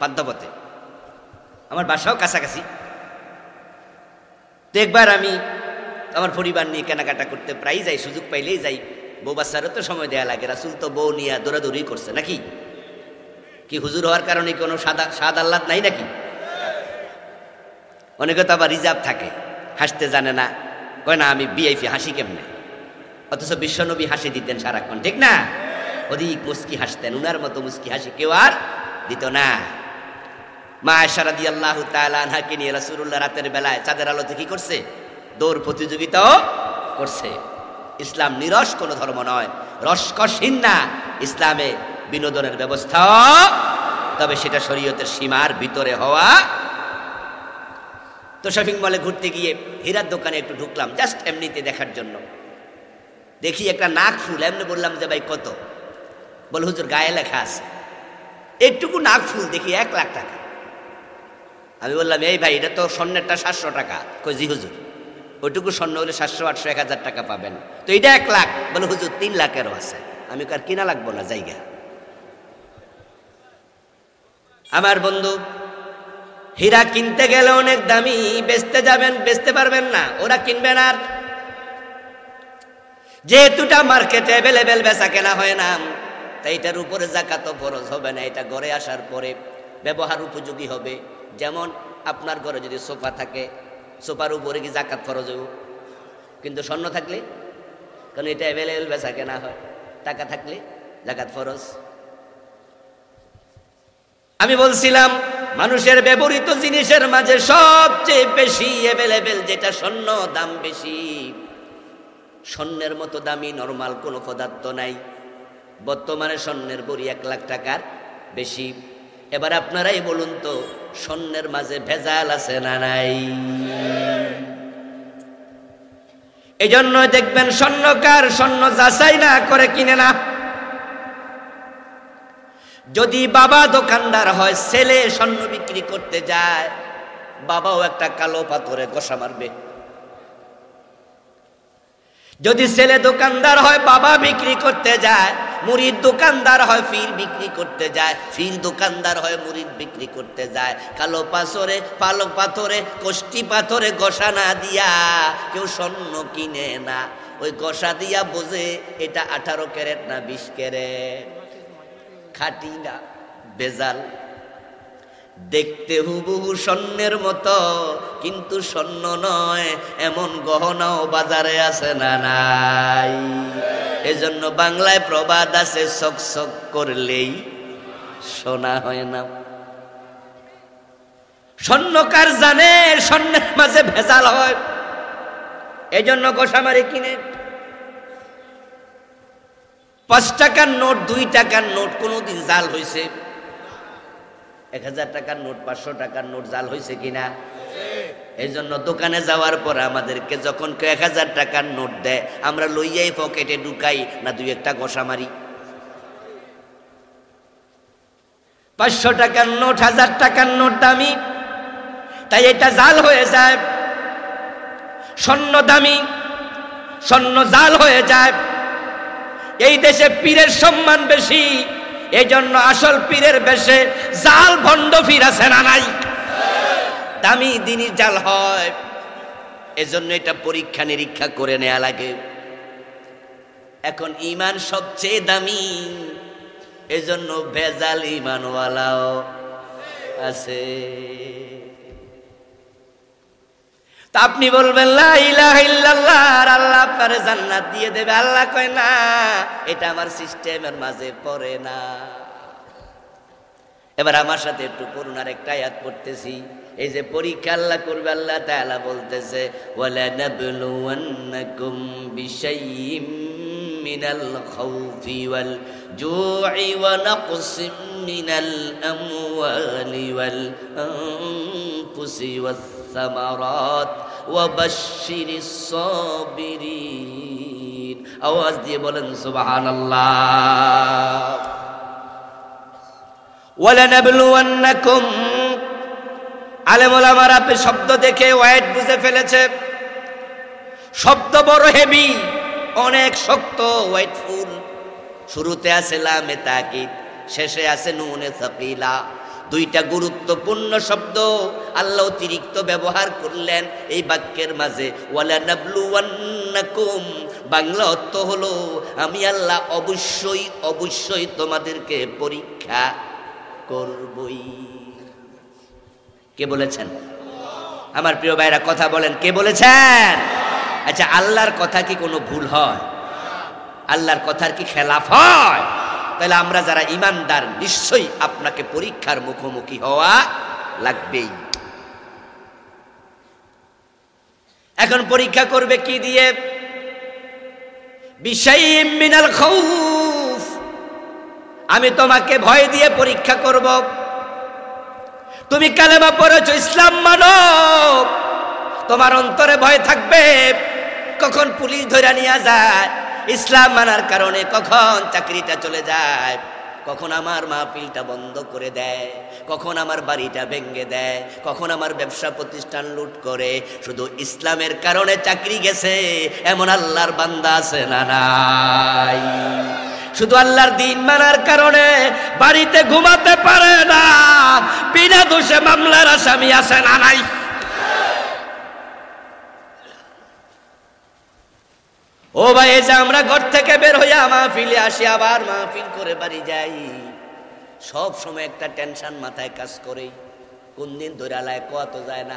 পান্থপথে, আমার বাসাও কাছাকাছি, তো একবার আমি আমার পরিবার নিয়ে কেনাকাটা করতে প্রায় যাই, সুযোগ পাইলেই যাই। বউ বাচ্চারও তো সময় দেয়া লাগে, রাসূল তো বউ নিয়ে দৌড়াদৌড়ি করছে নাকি? কি হুজুর হওয়ার কারণে কোনো স্বাদ আহ্লাদ নাই নাকি? অনেকে তো আবার রিজার্ভ থাকে, হাসতে জানে না, কয় না আমি ভিআইপি, হাসি কেমনে? অথচ বিশ্বনবী হাসি দিতেন সারাক্ষণ, ঠিক না? অধিক মুস্কি হাসতেন, উনার মতো মুস্কি হাসি কেউ আর দিত না। মা আয়েশা রাদিয়াল্লাহু তাআলা আনহাকে নিয়ে রাসূলুল্লাহ রাতের বেলায় চাঁদের আলোতে কি করছে? দৌড় প্রতিযোগিতাও করছে। ইসলাম নিরস কোনো ধর্ম নয়, রসকসহীন না। ইসলামে বিনোদনের ব্যবস্থা, তবে সেটা শরীয়তের সীমার ভিতরে হওয়া। তো শপিং মলে ঘুরতে গিয়ে হীরার দোকানে একটু ঢুকলাম, জাস্ট এমনিতে দেখার জন্য। দেখি একটা নাক ফুল, এমনি বললাম যে ভাই কত? বলে হুজুর গায়ে লেখা আছে। একটুকু নাক ফুল দেখি 1 লাখ টাকা। আমি বললাম এই ভাই এটা তো স্বর্ণেরটা 700 টাকা। কই জি হুজুর, ওইটুকু স্বর্ণ হলে 700 800 1000 টাকা পাবেন, তো এটা 1 লাখ। বলে হুজুর 3 লাখেরও আছে। আমি কার কিনা লাগবো না জায়গা। আমার বন্ধু হীরা কিনতে গেলে অনেক দামি, বেচতে যাবেন বেচতে পারবেন না, ওরা কিনবে না। যেহেতুটা মার্কেটে অ্যাভেলেবেল বেচা কেনা হয় না, তাই এটার উপরে যাকাত ফরজ হবে না। এটা ঘরে আসার পরে ব্যবহার উপযোগী হবে। যেমন আপনার ঘরে যদি সোফা থাকে, সোফার উপরে কি যাকাত ফরজ হবে? কিন্তু স্বর্ণ থাকলে, কারণ এটা অ্যাভেলেবেল বেচা কেনা হয়, টাকা থাকলে যাকাত ফরজ। আমি বলছিলাম মানুষের ব্যবহৃত জিনিসের মাঝে সবচেয়ে বেশি অ্যাভেলেবেল যেটা স্বর্ণ, দাম বেশি। স্বর্ণের মতো দামি নরমাল কোনো পদার্থ নাই। বর্তমানে স্বর্ণের বড়ি 1 লাখ টাকার বেশি। এবার আপনারাই বলুন তো, স্বর্ণের মাঝে ভেজাল আছে না নাই? এই জন্য দেখবেন স্বর্ণকার স্বর্ণ যাচাই না করে কিনে না। যদি বাবা দোকানদার হয়, ছেলে স্বর্ণ বিক্রি করতে যায়, বাবাও একটা কালো পাথরে ঘষা মারবে। যদি ছেলে দোকানদার হয়, বাবা বিক্রি করতে যায়, মুরিদ দোকানদার হয়, ফির বিক্রি করতে যায়, ফির দোকানদার হয়, মুরিদ বিক্রি করতে যায়, কালো পাথরে কষ্টি পাথরে ঘষা না দিয়া কেউ স্বর্ণ কিনে না। ওই ঘষা দিয়া বোঝে এটা 18 ক্যারেট না 20 ক্যারেট, খাঁটি না ভেজাল। দেখতে হুবহু স্বর্ণের মতো, কিন্তু স্বর্ণ নয় এমন গহনাও বাজারে আছে না নাই? এজন্য বাংলায় প্রবাদ আছে, চক চক করলেই সোনা হয় না। স্বর্ণকার জানে স্বর্ণের মাঝে ভেজাল হয়, এজন্য গোসামারি কিনে। 5 টাকার নোট, 2 টাকার নোট কোনোদিন জাল হয়েছে? 1000 টাকার নোট, 500 টাকার নোট জাল হয়েছে কিনা? এই জন্য দোকানে যাওয়ার পর আমাদেরকে যখন কেউ 1000 টাকার নোট দেয়, আমরা লইয়াই পকেটে ঢুকাই না 2-1টা ঘষা মারি? 500 টাকার নোট, 1000 টাকার নোট দামি, তাই এটা জাল হয়ে যায়। স্বর্ণ দামি, স্বর্ণ জাল হয়ে যায়। এই দেশে পীরের সম্মান বেশি, এই জন্য আসল পীরের বেশে জাল ভণ্ড পীর আছে না নাই? দামি দিনই জাল হয়। এজন্য এটা পরীক্ষা নিরীক্ষা করে নেওয়া লাগে। এখন ঈমান সবচেয়ে দামি, এজন্য ভেজাল ঈমানওয়ালাও আছে। তা আপনি বলবেন লা ইলাহা ইল্লাল্লাহ, আর আল্লাহ আপনারে জান্নাত দিয়ে দেবে। আল্লাহ কয় না, এটা আমার সিস্টেমের মাঝে পড়ে না। এবার আমার সাথে একটু করুণার একটা আয়াত পড়তেছি। এই যে পরীক্ষা আল্লাহ করবে, আল্লাহ তাআলা বলতেছে, ওয়ালা নাবলুওয়ান্নাকুম বিশাইইম মিনাল খাউফি ওয়াল জু'i ওয়া নাকসিম মিনাল আমওয়ালি ওয়াল আনফুসি ওয়াস সামারাত ওয়া বাশশিরিস সাবিরিন। আওয়াজ দিয়ে বলেন সুবহানাল্লাহ। ওয়ালা নাবলুওয়ান্নাকুম, আলেম ওলামারা শব্দ দেখে ওয়াইড বুঝে ফেলেছে। শব্দ বড় হেভি, অনেক শক্ত, ওয়েটফুল। শুরুতে আছে লামে তাকিদ, শেষে আছে নুনে সাকিলা। 2টা গুরুত্বপূর্ণ শব্দ আল্লাহ অতিরিক্ত ব্যবহার করলেন এই বাক্যের মাঝে। ওয়ালা নাবলুওয়ান্নাকুম, বাংলা অর্থ হলো আমি আল্লাহ অবশ্যই অবশ্যই তোমাদেরকে পরীক্ষা করবই। কে বলেছেন? আমার প্রিয় ভাইরা কথা বলেন, কে বলেছেন? আচ্ছা, আল্লাহর কথা কি কোনো ভুল হয়? আল্লাহর কথার কি খেলাফ হয়? তাহলে আমরা যারা ঈমানদার, নিশ্চয়ই আপনাকে পরীক্ষার মুখোমুখি হওয়া লাগবেই। এখন পরীক্ষা করবে কি দিয়ে? বিশাইইম মিনাল খাউফ, আমি তোমাকে ভয় দিয়ে পরীক্ষা করব। তুমি কালেমা পড়েছো, ইসলাম মানো, তোমার অন্তরে ভয় থাকবে কখন পুলিশ ধরে নিয়ে যায়, ইসলাম মানার কারণে কখন চাকরিটা চলে যায়, কখন আমার মাহফিলটা বন্ধ করে দেয়, কখন আমার বাড়িটা ভেঙে দেয়, কখন আমার ব্যবসা প্রতিষ্ঠান লুট করে। শুধু ইসলামের কারণে চাকরি গেছে এমন আল্লাহর বান্দা আছে না নাই? শুধু আল্লাহর দিন মানার কারণে বাড়িতে ঘুমাতে পারে না, বিনা দোষে মামলার আসামি আছে না নাই? ও ভাই, এই যে আমরা ঘর থেকে বের হইয়া মাহফিলে আসি, আবার মাহফিল করে বাড়ি যাই, সব সময় একটা টেনশন মাথায় কাজ করে, কোন দিন ধরে আলায় কত যায় না।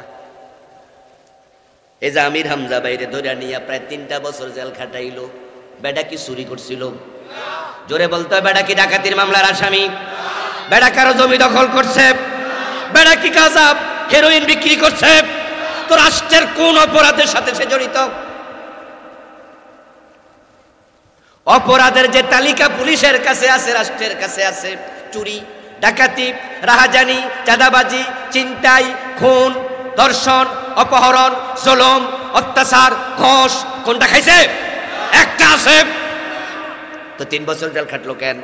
এই যে আমির হামজা বাইরে ধরে নিয়ে প্রায় 3টা বছর জেল খাটাইলো। বেটা কি চুরি করছিল? জোরে বলতে হয়। বেটা কি ডাকাতির মামলার আসামি? বেটা কারো জমি দখল করছে? বেটা কি গাঁজা হেরোইন বিক্রি করছে? তো রাষ্ট্রের কোন অপরাধের সাথে সে জড়িত? অপরাধের যে তালিকা পুলিশের কাছে আছে, রাষ্ট্রের কাছে আছে, চুরি, ডাকাতি, রাহাজানি, চাঁদাবাজি, ছিনতাই, খুন, ধর্ষণ, অপহরণ, জুলুম, অত্যাচার, ঘোষ, কোনটা খাইছে? একটা আছে। তো 3 বছর জেল খাটলো কেন?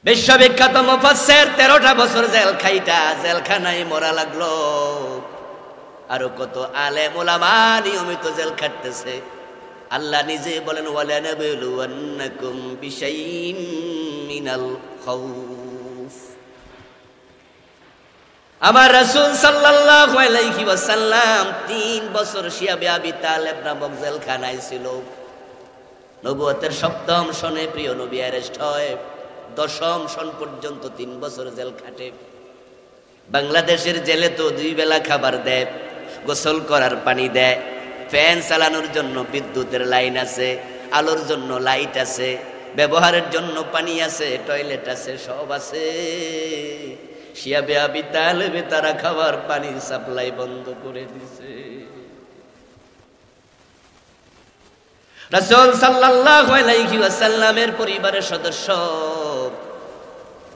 বিশ্ববিখ্যাত মুফাসসির 13টা বছর জেল খাইটা জেলখানায় মরা লাগলো। আরো কত আলেম ওলামা নিয়মিত জেল খাটতেছে। আল্লাহ নিজে বলেন, ওয়ালানাবলুওয়ান্নাকুম বিশাইইন মিনাল খাউফ। আমার রাসূল সাল্লাল্লাহু আলাইহি ওয়াসাল্লাম 3 বছর শিয়াবে আবি তালেব নামক জেলখানায় ছিল। নবুয়তের 7ম সনে প্রিয় নবী অ্যারেস্ট হয়। 10ম সন পর্যন্ত 3 বছর জেল খাটে। বাংলাদেশের জেলে তো 2 বেলা খাবার দেয়, গোসল করার পানি দেয়, ফ্যান চালানোর জন্য বিদ্যুতের লাইন আছে, আলোর জন্য লাইট আছে, ব্যবহারের জন্য পানি আছে, টয়লেট আছে, সব আছে। শিয়াবে আবি তালেবে তারা খাবার পানির সাপ্লাই বন্ধ করে দিছে। রাসূল সাল্লাল্লাহু আলাইহি ওয়াসাল্লামের পরিবারের সদস্য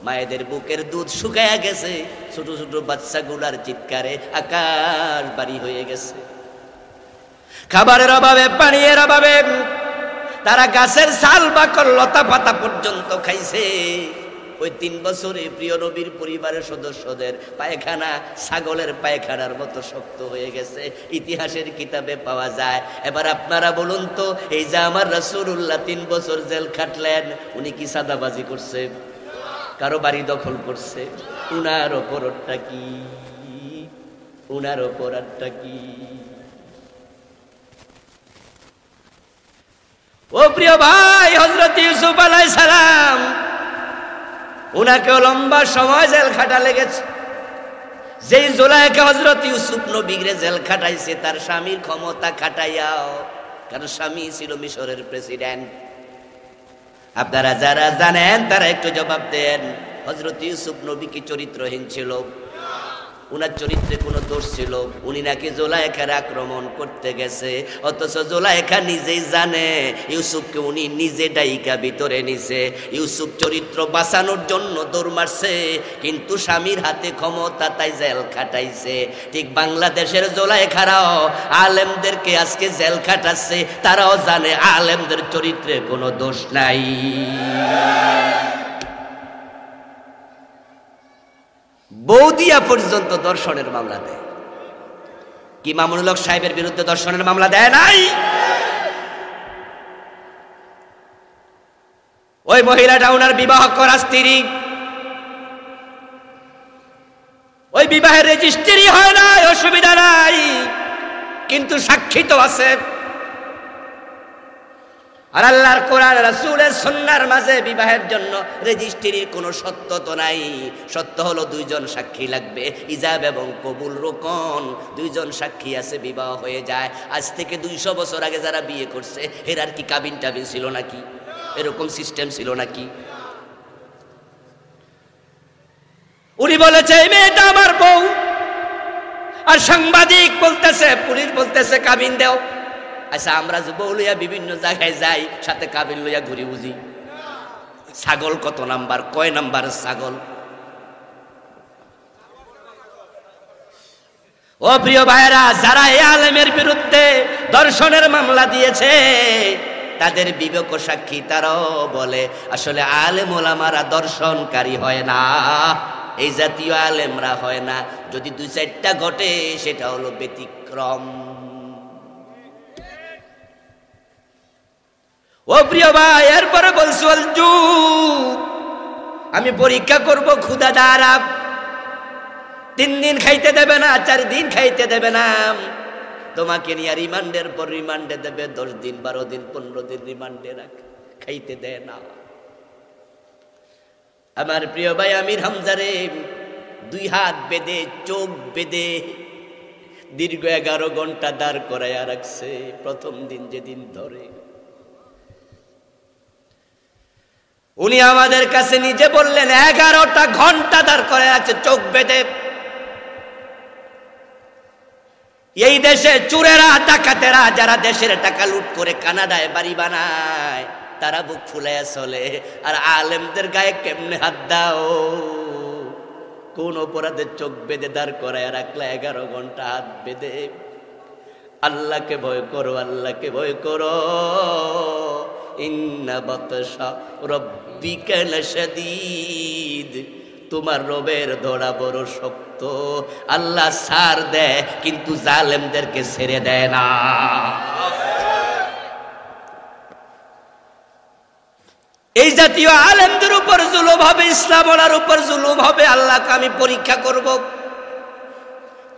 মায়েদের বুকের দুধ শুকায়া গেছে, ছোট ছোট বাচ্চাগুলার চিৎকারে আকাশ বাড়ি হয়ে গেছে। খাবারের অভাবে, পানির অভাবে তারা গাছের ছাল বাকল লতা পাতা পর্যন্ত খাইছে। ওই 3 বছরে প্রিয় নবীর পরিবারের সদস্যদের পায়খানা ছাগলের পায়খানার মতো শক্ত হয়ে গেছে, ইতিহাসের কিতাবে পাওয়া যায়। এবার আপনারা বলুন তো, এই যে আমার রাসূলুল্লাহ 3 বছর জেল খাটলেন, উনি কি সাদাবাজি করছে? কারো বাড়ি দখল করছে? উনার অপরাধটা কি? উনার অপরাধটা কি? ও প্রিয় ভাই, হযরত ইউসুফ আলাইহিস সালাম, উনাকেও লম্বা সময় জেল খাটা লেগেছে। যেই জুলাইখা হযরত ইউসুফ নবীরে জেল খাটাইছে তার স্বামীর ক্ষমতা খাটাইয়াও, কারণ স্বামী ছিল মিশরের প্রেসিডেন্ট। আপনারা যারা জানেন তারা একটু জবাব দেন, হযরত ইউসুফ নবী কি চরিত্রহীন ছিল? উনার চরিত্রে কোনো দোষ ছিল? উনি নাকি জুলাইখার আক্রমণ করতে গেছে, অথচ জুলাইখা নিজেই জানে ইউসুফকে উনি নিজে ডাইকা ভিতরে নিছে। ইউসুফ চরিত্র বাঁচানোর জন্য দৌড় মারছে, কিন্তু স্বামীর হাতে ক্ষমতা, তাই জেল খাটাইছে। ঠিক বাংলাদেশের জুলাইখারাও আলেমদেরকে আজকে জেল খাটাচ্ছে, তারাও জানে আলেমদের চরিত্রে কোনো দোষ নাই। বৌদিয়া পর্যন্ত দর্শনের মামলা দেয়। কি মামুনুল হক সাহেবের বিরুদ্ধে দর্শনের মামলা দেয় নাই? ওই মহিলাটা ওনার বিবাহ করা স্ত্রী, ওই বিবাহের রেজিস্ট্রি হয় না, অসুবিধা নাই, কিন্তু সাক্ষী তো আছে। আর আল্লাহর কোরআন রাসূলের সুন্নাহর মাঝে বিবাহের জন্য রেজিস্ট্রির কোনো সত্য তো নাই। সত্য হলো 2 জন সাক্ষী লাগবে, ইজাব এবং কবুল রোকন। 2 জন সাক্ষী আছে, বিবাহ হয়ে যায়। আজ থেকে 200 বছর আগে যারা বিয়ে করছে এর আর কি কাবিন টাবিন ছিল নাকি? এরকম সিস্টেম ছিল নাকি? উনি বলেছে এই মেয়েটা আমার বউ, আর সাংবাদিক বলতেছে, পুলিশ বলতেছে কাবিন দেও। আচ্ছা, আমরা যে বউ লইয়া বিভিন্ন জায়গায় যাই, সাথে কাবিন লইয়া ঘুরি বুঝি? ছাগল কত নাম্বার, কয় নাম্বার ছাগল? ও প্রিয় ভাইরা, যারা এই আলেমের বিরুদ্ধে দর্শনের মামলা দিয়েছে তাদের বিবেক সাক্ষী, তারাও বলে আসলে আলেম ওলামারা দর্শনকারী হয় না, এই জাতীয় আলেমরা হয় না। যদি 2-4টা ঘটে সেটা হলো ব্যতিক্রম। ও প্রিয় ভাই, এরপরে বলছি আমি পরীক্ষা করব ক্ষুধা দ্বারা। 3 দিন খাইতে দেবে না, 4 দিন খাইতে দেবে না, তোমাকে নিয়ে রিমান্ডের পর রিমান্ডে দেবে, 10 দিন 12 দিন 15 দিন রিমান্ডে রাখ, খাইতে দেয় না। আমার প্রিয় ভাই আমির হামজারে 2 হাত বেঁধে চোখ বেঁধে দীর্ঘ 11 ঘন্টা দাঁড় করাইয়া রাখছে। প্রথম দিন যেদিন ধরে উনি আমাদের কাছে নিজে বললেন 11টা ঘন্টা দাঁড় করাইয়া রাখছে চোখ বেঁধে। এই দেশে চোরেরা ডাকাতেরা যারা দেশের টাকা লুট করে কানাডায় বাড়ি বানায় তারা বুক ফুলাইয়া চলে, আর আলেমদের গায়ে কেমনে হাত দাও? কোন অপরাধের চোখ বেঁধে দাঁড় করায় রাখলা 11 ঘন্টা হাত বেঁধে? আল্লাহকে ভয় করো, আল্লাহকে ভয় করো। ইন্না বাতশা রাব্বিকা লাশাদীদ, তোমার রবের ধরা বড় শক্ত। আল্লাহ ছাড় দেয় কিন্তু জালেমদেরকে ছেড়ে দেয় না। এই জাতীয় আলেমদের উপর জুলুম হবে, ইসলামের উপর জুলুম হবে। আল্লাহকে আমি পরীক্ষা করব,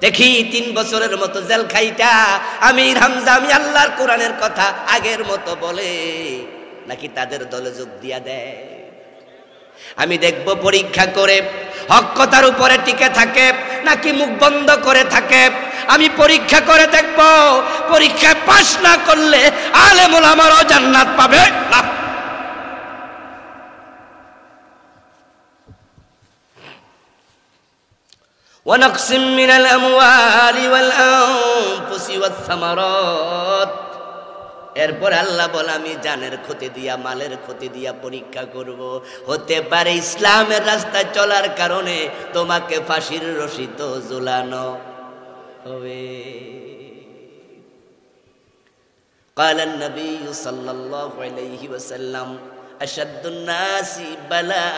দেখি 3 বছরের মতো জেল খাইটা আমির হামজা আমি আল্লাহর কোরআনের কথা আগের মতো বলে নাকি তাদের দলে যোগ দিয়া দেয়। আমি দেখব পরীক্ষা করে হক কথার উপরে টিকে থাকে নাকি মুখ বন্ধ করে থাকে। আমি পরীক্ষা করে দেখব, পরীক্ষায় পাশ না করলে আলেম ওলামারাও জান্নাত পাবে না। ونقص من الأموال والأنفس والثمرات। এরপর আল্লাহ বলে আমি জানের ক্ষতি দিয়া মালের ক্ষতি দিয়া পরীক্ষা করব। হতে পারে ইসলামের রাস্তায় চলার কারণে তোমাকে ফাঁসির রশি তো ঝুলানো হবে। قال النبي صلى الله عليه وسلم أشد الناس بلاء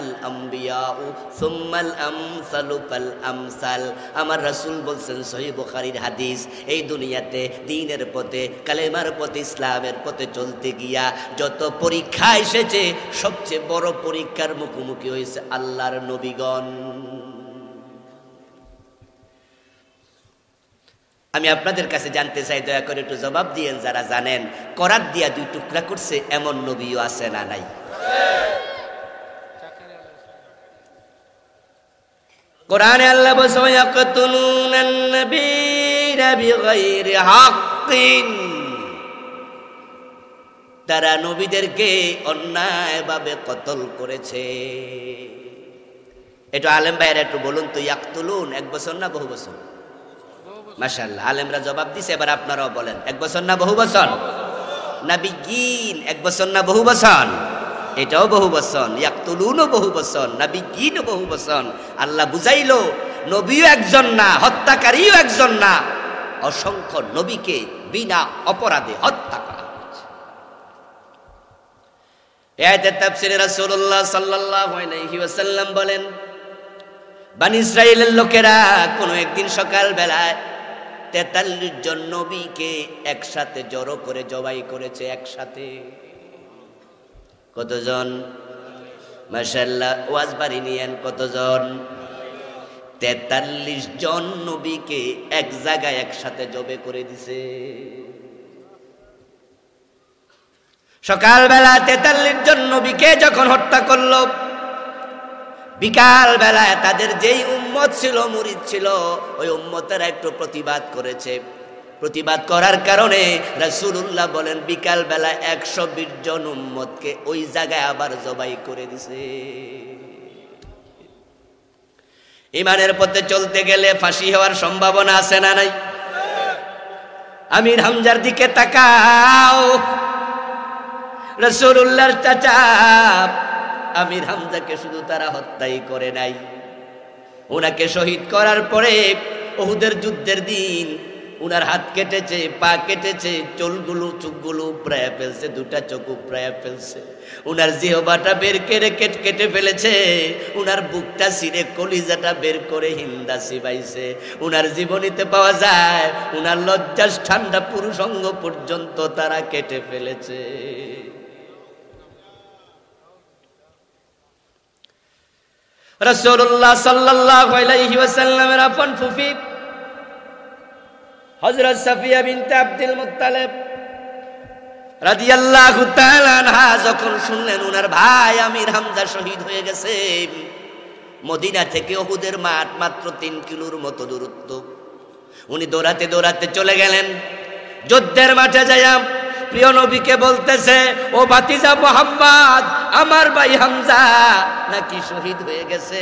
الأنبياء ثم الأمثل فالأمثل। আমার রাসূল বলছেন সহিহ বুখারীর হাদিস, এই দুনিয়াতে দ্বীনের পথে কালেমার পথে ইসলামের পথে চলতে গিয়া যত পরীক্ষা এসেছে সবচেয়ে বড় পরীক্ষার মুখোমুখি হয়েছে আল্লাহর নবীগণ। আমি আপনাদের কাছে জানতে চাই, দয়া করে একটু জবাব দিয়েন যারা জানেন, করাত দিয়া 2 টুকরা করছে এমন নবীও আছে না নাই? কোরআনে আল্লাহ বলেছে ইয়াকতুলুনান নাবিয়্যা বিগাইরি হাক্কিন, তারা নবীদেরকে অন্যায়ভাবে কতল করেছে। একটু আলেম ভাইরা একটু বলুন তো, ইয়াকতুলুন 1 বছর না বহু বছর? মাশাআল্লাহ, আলেমরা জবাব দিছে, এবার আপনারাও বলেন 1 বছর না বহু বছর? নাবিয়্যিন 1 বছর না বহু বছর? এটাও বহু বছর, ইয়াকতুলুনও বহু বছর, নাবিয়্যিনও বহু বছর। আল্লাহ বুঝাইলো নবীও একজন না, হত্যাকারীও একজন না, অসংখ্য নবীকে বিনা অপরাধে হত্যা করা হয়েছে। এই আয়াতের তাফসীরে রাসূলুল্লাহ সাল্লাল্লাহু আলাইহি ওয়াসাল্লাম বলেন, বনি ইসরাইলের লোকেরা কোনো একদিন সকাল বেলায় 43 জন নবীকে একসাথে জড়ো করে জবাই করেছে। একসাথে কতজন? মাশাআল্লাহ, ওয়াজ বাড়ি নিয়েন, কতজন? 43 জন নবীকে এক জায়গায় একসাথে জবে করে দিছে। সকালবেলা 43 জন নবীকে যখন হত্যা করলো, বিকাল বেলায় তাদের যেই উম্মত ছিল, মুরিদ ছিল, ওই উম্মতেরা একটু প্রতিবাদ করেছে। প্রতিবাদ করার কারণে রাসূলুল্লাহ বলেন বিকাল বেলা 120 জন উম্মতকে ওই জায়গায় আবার জবাই করে দিছে। ইমানের পথে চলতে গেলে ফাঁসি হওয়ার সম্ভাবনা আছে না নাই? আমির হামজার দিকে তাকাও, রাসূলুল্লাহর চাচা আমির হামজাকে শুধু তারা হত্যাই করে নাই, ওনাকে শহীদ করার পরে উহুদের যুদ্ধের দিন উনার হাত কেটেছে, পা কেটেছে, চুলগুলো চোখগুলো উপড়ায়া ফেলছে, 2টা চোখ উপড়ায়া ফেলছে, উনার জিহ্বাটা বের করে কেটে ফেলেছে, উনার বুকটা ছিঁড়ে কলিজাটা বের করে হিন্দা চিবাইছে। উনার জীবনীতে পাওয়া যায় উনার লজ্জাস্থানটা পুরুষাঙ্গ পর্যন্ত তারা কেটে ফেলেছে। রাসূলুল্লাহ সাল্লাল্লাহু আলাইহি ওয়াসাল্লামের আপন ফুফি হযরত সাফিয়া বিনতে আব্দুল মুত্তালিব রাদিয়াল্লাহু তাআলা আনহা যখন শুনলেন ওনার ভাই আমির হামজা শহীদ হয়ে গেছে, মদিনা থেকে উহুদের মাঠ মাত্র 3 কিলোর মতো দূরত্ব, উনি দৌড়াতে দৌড়াতে চলে গেলেন। যুদ্ধের মাঠে যাইয়া প্রিয় নবীকে বলতেছে, ও ভাতিজা মুহাম্মদ, আমার ভাই হামজা নাকি শহীদ হয়ে গেছে।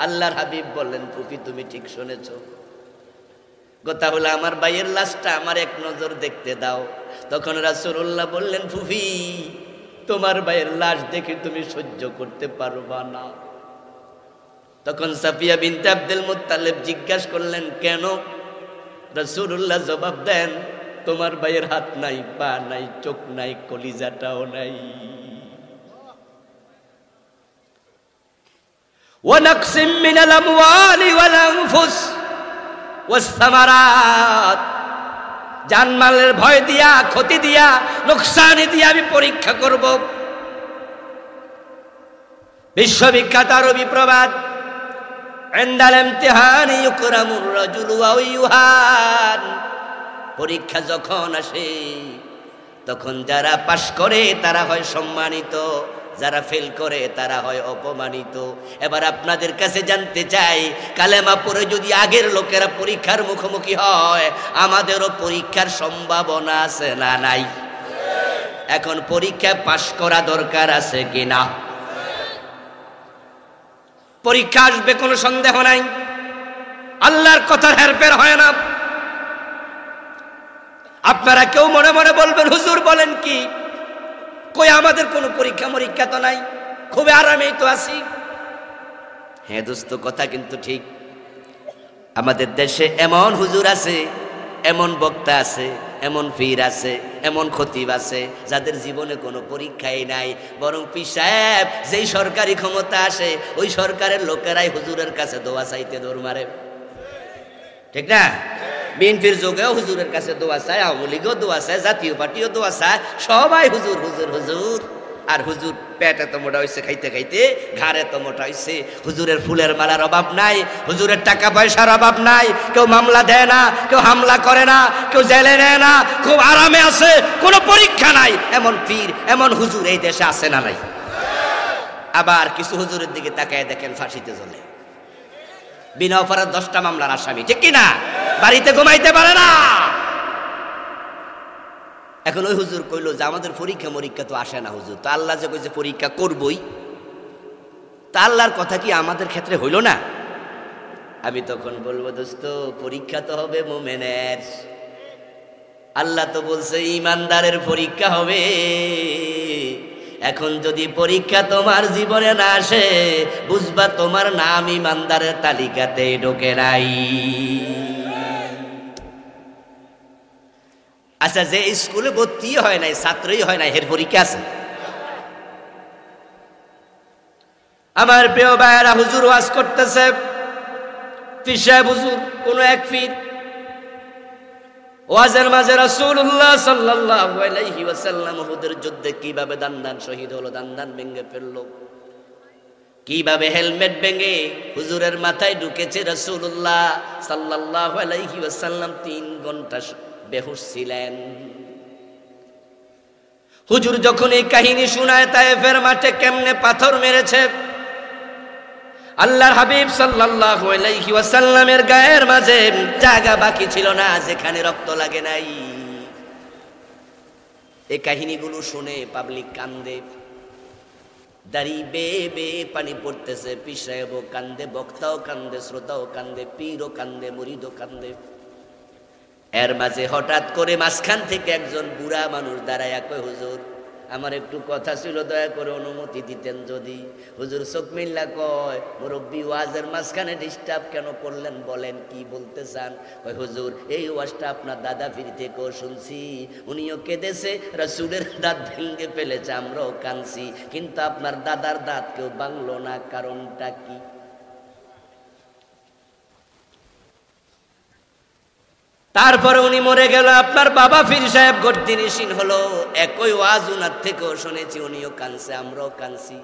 আল্লাহর হাবিব বললেন, ফুফি তুমি ঠিক শুনেছো, কথা হলো আমার ভাইয়ের লাশটা আমার এক নজর দেখতে দাও। তখন রাসূলুল্লাহ বললেন, ফুফি তোমার ভাইয়ের লাশ দেখে তুমি সহ্য করতে পারবা না। তখন সাফিয়া বিনতে আব্দুল মুত্তালিব জিজ্ঞাসা করলেন, কেন? রাসূলুল্লাহ জবাব দেন, তোমার ভাইয়ের হাত নাই, পা নাই, চোখ নাই, কলিজাটাও নাই। ওয়া নাকসিম মিনাল আমওয়ালি ওয়াল আনফুস ওয়াস সামারাত, জানমালের ভয় দিয়া, ক্ষতি দিয়া, লোকসানি দিয়া আমি পরীক্ষা করব। বিশ্ববিখ্যাত আরবি প্রবাদ, ইনদাল ইমতিহানি ইউকরামুর রাজুলু ওয়া ইউহান, পরীক্ষা যখন আসে তখন যারা পাশ করে তারা হয় সম্মানিত, যারা ফেল করে তারা হয় অপমানিত। এবার আপনাদের কাছে জানতে চাই, কালেমা পড়ে যদি আগের লোকেরা পরীক্ষার মুখোমুখি হয়, আমাদেরও পরীক্ষার সম্ভাবনা আছে না নাই? এখন পরীক্ষায় পাশ করা দরকার আছে কিনা? পরীক্ষা আসবে, কোনো সন্দেহ নাই। আল্লাহর কথার হেরফের হয় না। আপনারা কেউ মনে মনে বলবেন, হুজুর বলেন কি, কই আমাদের কোনো পরীক্ষা মরীক্ষা তো নাই, খুবই আরামেই তো আছি। হ্যাঁ দোস্ত, কথা কিন্তু ঠিক। আমাদের দেশে এমন হুজুর আছে, এমন বক্তা আছে, এমন পীর আছে, এমন খতিব আছে, যাদের জীবনে কোনো পরীক্ষাই নাই, বরং পীর সাহেব যেই সরকারি ক্ষমতা আসে ওই সরকারের লোকেরাই হুজুরের কাছে দোয়া চাইতে দৌড় মারে, ঠিক না? বিএনপির যোগেও হুজুরের কাছে দোয়া চায়, আওয়ামী লীগও দোয়া চায়, জাতীয় পার্টিও দোয়া চায়, সবাই হুজুর হুজুর হুজুর। আর হুজুর পেট এত মোটা হয়েছে, খাইতে খাইতে ঘাড় এত মোটা হয়েছে। হুজুরের ফুলের মালার অভাব নাই, হুজুরের টাকা পয়সার অভাব নাই, কেউ মামলা দেয় না, কেউ হামলা করে না, কেউ জেলে নেয় না, খুব আরামে আছে, কোনো পরীক্ষা নাই। এমন পীর, এমন হুজুর এই দেশে আছে না নাই? আবার কিছু হুজুরের দিকে তাকায় দেখেন ফাঁসিতে চলে, বিনা অপরাধ 10টা মামলার আসামি, ঠিক কিনা? বাড়িতে ঘুমাইতে পারে না। এখন ওই হুজুর কইল যে আমাদের পরীক্ষা মরীক্ষা তো আসে না হুজুর, তো আল্লাহ যে কইছে পরীক্ষা করবই, তা আল্লাহর কথা কি আমাদের ক্ষেত্রে হইল না? আমি তখন বলবো, দোস্ত পরীক্ষা তো হবে মুমিনের, আল্লাহ তো বলছে ঈমানদারের পরীক্ষা হবে। এখন যদি পরীক্ষা তোমার জীবনে না আসে, বুঝবা তোমার নাম ঈমানদারের তালিকাতে ঢোকে নাই। আচ্ছা, যে স্কুলে ভর্তি হয় নাই, ছাত্রই হয় নাই, এর পরীক্ষা আছে? আমার প্রিয় ভাইয়েরা, হুজুর ওয়াজ করতেছে, পীর সাহেব হুজুর কোন এক পীর, ওয়াজের মাঝে রাসূলুল্লাহ সাল্লাল্লাহু আলাইহি ওয়াসাল্লাম উহুদের যুদ্ধে কিভাবে দান শহীদ হলো, দান ভেঙে ফেললো, কিভাবে হেলমেট ভেঙে হুজুরের মাথায় ঢুকেছে। রাসূলুল্লাহ সাল্লাল্লাহু আলাইহি ওয়াসাল্লাম 3 ঘন্টা বেহুশ ছিলেন। হুজুর যখন এই কাহিনী শোনায় তায়েফের মাঠে কেমনে পাথর মেরেছে, আল্লাহর হাবিব সাল্লাল্লাহু আলাইহি ওয়াসাল্লামের গায়ের মাঝে জায়গা বাকি ছিল না যেখানে রক্ত লাগে নাই। এই কাহিনীগুলো শুনে পাবলিক কান্দে, দাড়ি বেয়ে বেয়ে পানি পড়তেছে, পীর সাহেবও কান্দে, বক্তাও কান্দে, শ্রোতাও কান্দে, পীরও কান্দে, মুরিদও কান্দে। এর মাঝে হঠাৎ করে মাঝখান থেকে একজন বুড়া মানুষ দাঁড়ায়া কয়, হুজুর আমার একটু কথা ছিল, দয়া করে অনুমতি দিতেন যদি। হুজুর চোখ মিল্লা কয়, মুরব্বী ওয়াজের মাঝখানে ডিস্টার্ব কেন করলেন, বলেন কি বলতে চান? কয়, হুজুর এই ওয়াজটা আপনার দাদা পীর থেকেও শুনছি, উনিও কেঁদেছে, রাসূলের দাঁত ভেঙে ফেলেছে, আমরাও কাঁদছি, কিন্তু আপনার দাদার দাঁত কেউ ভাঙলো না, কারণটা কি? তারপরে উনি মরে গেল, আপনার বাবা পীর সাহেব গদ্দিনিশীন হলো, একই ওয়াজ উনার থেকেও শুনেছি, উনিও কাঁদছে, আমরাও কাঁদছি,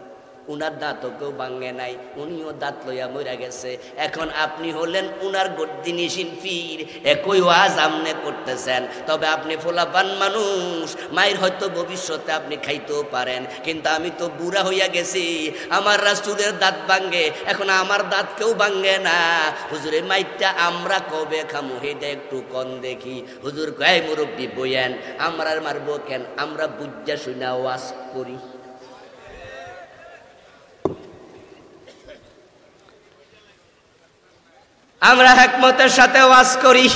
উনার দাঁতও কেউ ভাঙে নাই, উনিও দাঁত লইয়া মইরা গেছে। এখন আপনি হলেন উনার গদ্দিনী শিল্পীর, একই ওয়াজ আমনে করতেছেন। তবে আপনি ফোলাপান মানুষ, মায়ের হয়তো ভবিষ্যতে আপনি খাইতেও পারেন, কিন্তু আমি তো বুড়া হইয়া গেছি, আমার রাসূলের দাঁত ভাঙ্গে, এখন আমার দাঁত কেউ ভাঙ্গে না। হুজুরের মাইরটা আমরা কবে খামু হেটা একটু কন দেখি। হুজুর কয় মুরব্বী বইয়েন, আমরা আর মারবো কেন, আমরা বুঝা শুনা ওয়াজ করি। আমরা হিকমতের সাথে ওয়াজ করি।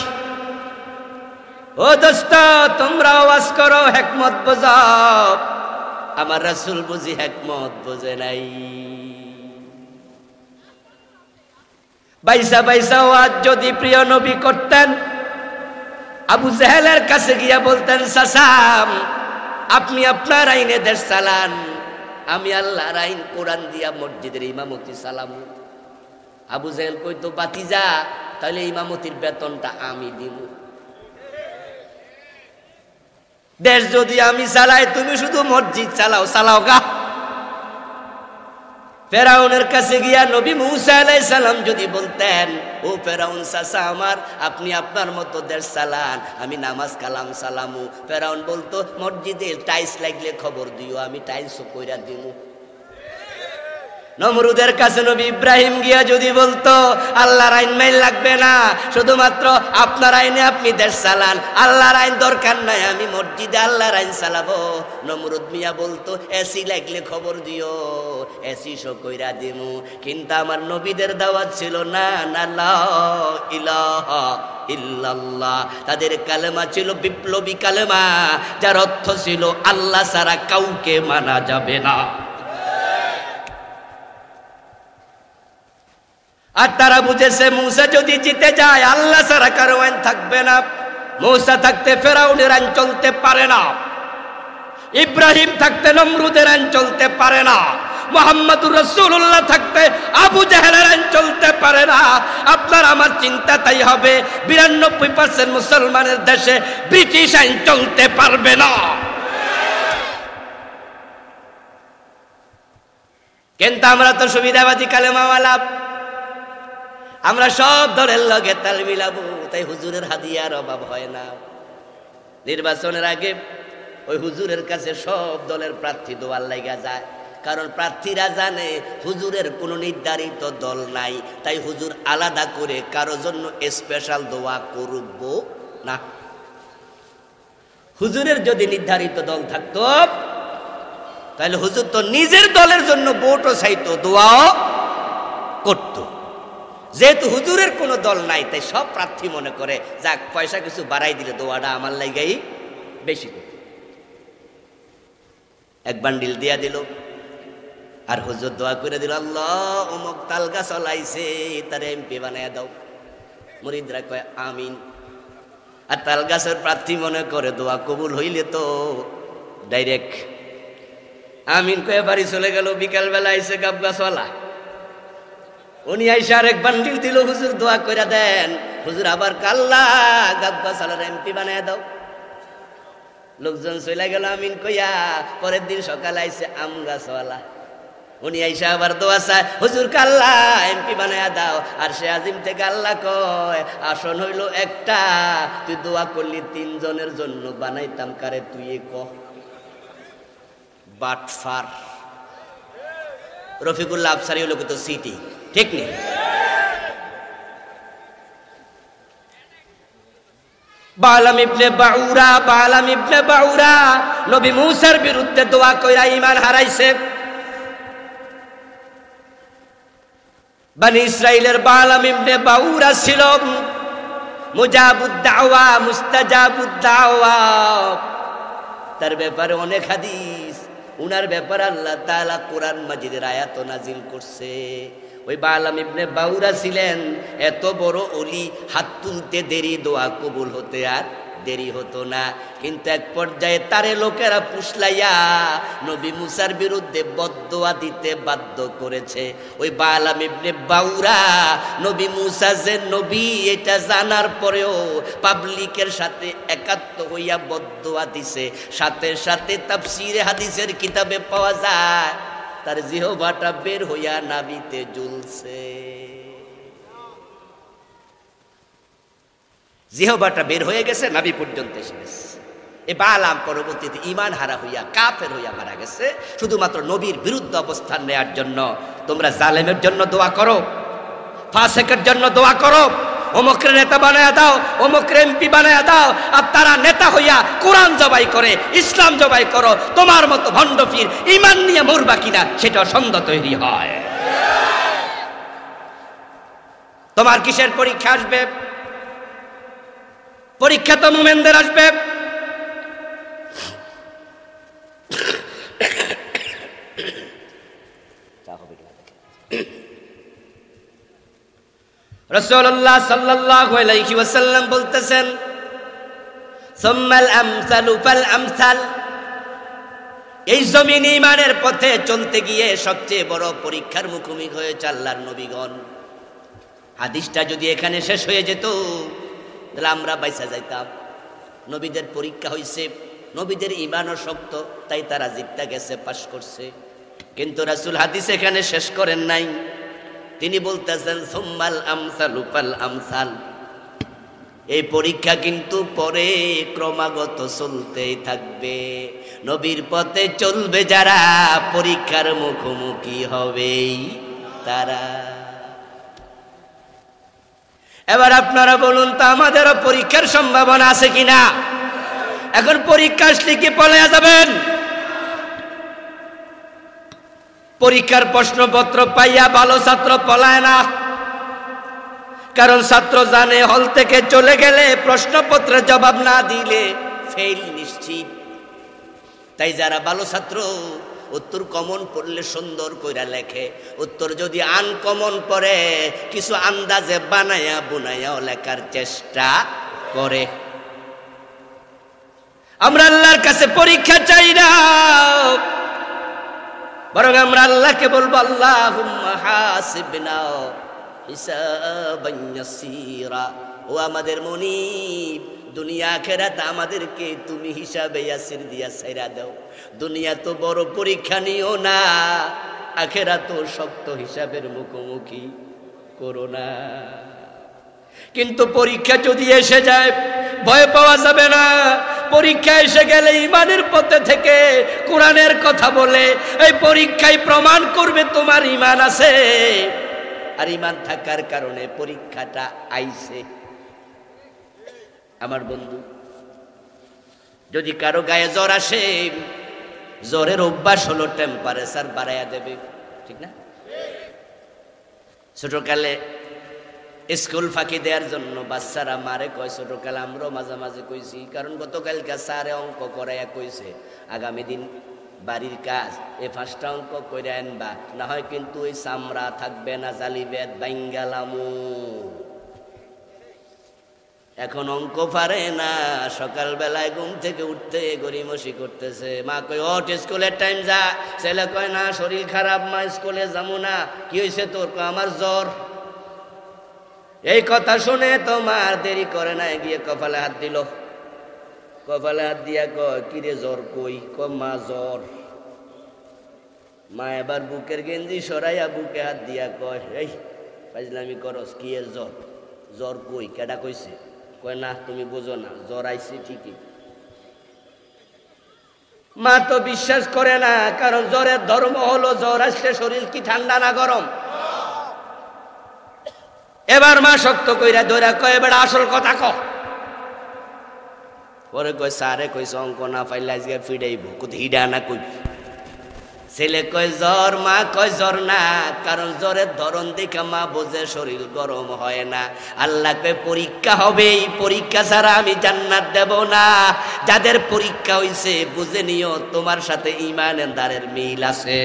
ও দোস্ত, তোমরা ওয়াজ করো, হিকমত বোঝাও। আমার রাসূল বুঝি হিকমত বোঝে নাই। বাইসা বাইসা ওয়াজ যদি প্রিয় নবী করতেন, আবু জাহেলের কাছে গিয়া বলতেন, চাচাম আপনি আপনার আইনে দেশ চালান, আমি আল্লাহর আইন কোরআন দিয়া মসজিদের ইমামতি চালাম। আবু জাহেল কইতো, বাতিজা তাহলে ইমামতির বেতনটা আমি দিব, দেশ যদি আমি চালাই তুমি শুধু মসজিদ চালাও, চালাও গা। ফেরাউনের কাছে গিয়া নবী মুসা আলাইহিস সালাম যদি বলতেন, ও ফেরাউন চাচা আমার, আপনি আপনার মতো দেশ চালান, আমি নামাজ কালাম সালামু। ফেরাউন বলতো, মসজিদে টাইলস লাগলে খবর দিও, আমি টাইলসও কইরা দিব। নমরুদের কাছে নবী ইব্রাহিম গিয়া যদি বলতো, আল্লাহর আইন মাইল লাগবে না, শুধুমাত্র আপনার আইনে আপনি দেশ চালান, আল্লাহর আইন দরকার নাই, আমি মসজিদে আল্লাহর আইন চালাবো। নমরুদ মিয়া বলতো, এসি লাগলে খবর দিও, এসি শো কইরা দিমু। কিন্তু আমার নবীদের দাওয়াত ছিল না, না লা ইলাহা ইল্লাল্লাহ। তাদের কালেমা ছিল বিপ্লবী কালেমা, যার অর্থ ছিল আল্লাহ ছাড়া কাউকে মানা যাবে না। আর তারা বুঝেছে, মুসা যদি জিতে যায় আল্লাহ ছাড়া কারো আইন থাকবে না। মুসা থাকতে ফেরাউনের আইন চলতে পারে না, ইব্রাহিম থাকতে নমরুদের আইন চলতে পারে না, মুহাম্মদুর রাসূলুল্লাহ থাকতে আবু জাহেলের আইন চলতে পারে না। আপনার আমার চিন্তা তাই হবে, 92% মুসলমানের দেশে ব্রিটিশ আইন চলতে পারবে না। কিন্তু আমরা তো সুবিধাবাদী কালেমাওয়ালা, আমরা সব দলের লগে তাল মিলাবো, তাই হুজুরের হাদিয়ার অভাব হয় না। নির্বাচনের আগে ওই হুজুরের কাছে সব দলের প্রার্থী দোয়ার লাগা যায়, কারণ প্রার্থীরা জানে হুজুরের কোনো নির্ধারিত দল নাই, তাই হুজুর আলাদা করে কারো জন্য স্পেশাল দোয়া করব না। হুজুরের যদি নির্ধারিত দল থাকতো তাহলে হুজুর তো নিজের দলের জন্য ভোটও চাইতো, দোয়াও করত। যেহেতু হুজুরের কোনো দল নাই, তাই সব প্রার্থী মনে করে যাক পয়সা কিছু বাড়াই দিলে দোয়াটা আমার লাগাই বেশি করত। এক বান্ডিল দিয়া দিল, আর হুজুর দোয়া করে দিল, আল্লাহ অমুক তাল গাছ চলাইছে, তার এমপি বানায় দাও। মুরিদরা কয় আমিন। আর তাল গাছের প্রার্থী মনে করে দোয়া কবুল হইলে তো ডাইরেক্ট আমিন কয়ে বাড়ি চলে গেল। বিকালবেলা আইসে গাব গাছওয়ালা, উনি আইসা আরেক বান্ডিল দিল, হুজুর দোয়া করে দেন। হুজুর আবার কাল্লা গাব গাছওয়ালার এমপি বানায় দাও। লোকজন চলে গেল আমিন কইয়া। পরের দিন সকালে আইসে আম গাছওয়ালা, উনি আইসা আবার দোয়া চায়, হুজুর কাল্লা এমপি বানায়া দাও। আর সে আজিম থেকে আল্লাহ কয়, আসন হইল একটা, তুই দোয়া করলি 3 জনের জন্য, বানাইতাম কারে তুই ক। বাটফার রফিকুল্লাহ আফসারি হলো তো সিটি, ঠিক নেই? বালাম ইবনে বাউরা নবী মুসার বিরুদ্ধে দোয়া কইরা ঈমান হারাইছে। বনি ইসরাইলের বালাম ইবনে বাউরা ছিল মুজাবুদ দাওয়া, মুস্তাজাবুদ দাওয়া। তার ব্যাপারে অনেক হাদিস, উনার ব্যাপারে আল্লাহ তাআলা কোরআন মাজিদের আয়াত নাজিল করছে। ওই বালাম ইবনে বাউরা ছিলেন এত বড় ওলি, হাত তুলতে দেরি, দোয়া কবুল হতে আর দেরি হতো না। কিন্তু এক পর্যায়ে তারে লোকেরা পুষলাইয়া নবী মুসার বিরুদ্ধে বদদোয়া দিতে বাধ্য করেছে। ওই বালাম ইবনে বাউরা নবী মুসা যে নবী এটা জানার পরেও পাবলিকের সাথে একাত্ম হইয়া বদদোয়া দিছে। সাথে সাথে তাফসীরে হাদিসের কিতাবে পাওয়া যায়, তার জিহ্বাটা বের হইয়া নাভিতে ঝুলছে। জিহ্বাটা বের হয়ে গেছে, নাভি পর্যন্ত এসে গেছে। এ বালাম পরবর্তীতে ঈমান হারা হইয়া কাফের হইয়া মারা গেছে, শুধুমাত্র নবীর বিরুদ্ধে অবস্থান নেয়ার জন্য। তোমরা জালেমের জন্য দোয়া করো, ফাসিকের জন্য দোয়া করো, অমুকের নেতা বানায়া দাও, অমুকের এমপি বানায়া দাও, আর তারা নেতা হইয়া কোরআন জবাই করে, ইসলাম জবাই করো। তোমার মতো ভণ্ড পীর ঈমান নিয়ে মরবা কিনা সেটা সন্দেহ তৈরি হয়। তোমার কিসের পরীক্ষা আসবে? পরীক্ষা তো মুমিনদের আসবে। রাসূলুল্লাহ সাল্লাল্লাহু আলাইহি ওয়াসাল্লাম বলতেছেন, সুম্মাল আমসালু ফাল আমসাল। এই জমিনে ঈমানের পথে চলতে গিয়ে সবচেয়ে বড় পরীক্ষার মুখোমুখি হয়েছে আল্লাহর নবীগণ। হাদিসটা যদি এখানে শেষ হয়ে যেত তাহলে আমরা বাইসা যাইতাম। নবীদের পরীক্ষা হইছে, নবীদের ঈমানও শক্ত, তাই তারা জিততে গেছে, পাশ করছে। কিন্তু রাসূল হাদিস এখানে শেষ করেন নাই, তিনি বলতেছেন সুম্মাল আমসালু ফাল আমসাল। এই পরীক্ষা কিন্তু পরে ক্রমাগত চলতেই থাকবে। নবীর পথে চলবে যারা, পরীক্ষার মুখোমুখি হবেই তারা। এবার আপনারা বলুন তো, আমাদেরও পরীক্ষার সম্ভাবনা আছে কিনা? এখন পরীক্ষা আসলে কি পলায়া যাবেন? পরীক্ষার প্রশ্নপত্র পাইয়া ভালো ছাত্র পলায় না, কারণ ছাত্র জানে হল থেকে চলে গেলে প্রশ্নপত্রের জবাব না দিলে ফেল নিশ্চিত। তাই যারা ভালো ছাত্র উত্তর কমন পড়লে সুন্দর কইরা লেখে, উত্তর যদি আনকমন পড়ে কিছু আন্দাজে বানায়া বুনায়াও লেখার চেষ্টা করে। আমরা আল্লাহর কাছে পরীক্ষা চাই না, বরং আমরা আল্লাহকে বলবো আল্লাহুম্মা হাসিবনা হিসাবান ইয়াসীরা। ও আমাদের মুনিব, দুনিয়া আখিরাত আমাদেরকে তুমি হিসাবে ইয়াসির দিয়া ছাইরা দাও। দুনিয়া তো বড় পরীক্ষা নিও না, আখিরাত তো শক্ত হিসাবের মুখোমুখি করো না। কিন্তু পরীক্ষা যদি এসে যায় ভয় পাওয়া যাবে না। পরীক্ষা এসে গেলে ঈমানের পথে থেকে কোরআনের কথা বলে এই পরীক্ষায় প্রমাণ করবে তোমার ঈমান আছে, আর ঈমান থাকার কারণে পরীক্ষাটা আইছে। আমার বন্ধু, যদি কারো গায়ে জ্বর আসে, জ্বরের অভ্যাস হলো টেম্পারেচার বাড়াইয়া দেবে, ঠিক না? ছোটকালে স্কুল ফাঁকি দেওয়ার জন্য বাচ্চারা মারে কয়, ছোটকালে আমরাও মাঝে মাঝে কইছি। কারণ গতকালকে স্যারে অঙ্ক করাইয়া কইছে আগামী দিন বাড়ির কাজ এ 5টা অঙ্ক কইরা আনবা, না হয় কিন্তু ওই চামড়া থাকবে না, জালিবেদ বাইঙ্গালামু। এখন অঙ্ক পারে না, সকালবেলায় ঘুম থেকে উঠতে গড়িমসি করতেছে। মা কয় ওঠ, স্কুলের টাইম যা। ছেলে কয় না, শরীর খারাপ মা, স্কুলে যাবো না। কি হয়েছে তোর? আমার জ্বর। এই কথা শুনে তোমার দেরি করে না, গিয়ে কপালে হাত দিল। কপালে হাত দিয়া কয়, কিরে জ্বর কই? মা জ্বর। মা এবার বুকের গেঞ্জি সরাইয়া বুকে হাত দিয়া কয়, এই ফাজলামি করস, কি এর জ্বর? জ্বর কই? কেডা কইছে? কয় না, তুমি বুঝো না, জ্বর আইছে ঠিকই। মা তো বিশ্বাস করে না, কারণ জ্বরের ধর্ম হলো জ্বর আসলে শরীর কি ঠান্ডা না গরম? এবার মা শক্ত কইরা ধইরা কয়, এবার আসল কথা ক। পরে কয়, স্যারে কইছে অঙ্ক না পাইলে আজকে ফিডাইব। কোথায় হিডা না কই? ছেলে কয় জ্বর, মা কয় জ্বর না, কারণ জ্বরের ধরন দেখে মা বোঝে শরীর গরম হয় না। আল্লাহ কয় পরীক্ষা হবে, এই পরীক্ষা ছাড়া আমি জান্নাত দেব না। যাদের পরীক্ষা হইছে বুঝে নিও তোমার সাথে ঈমানদারের মিল আছে।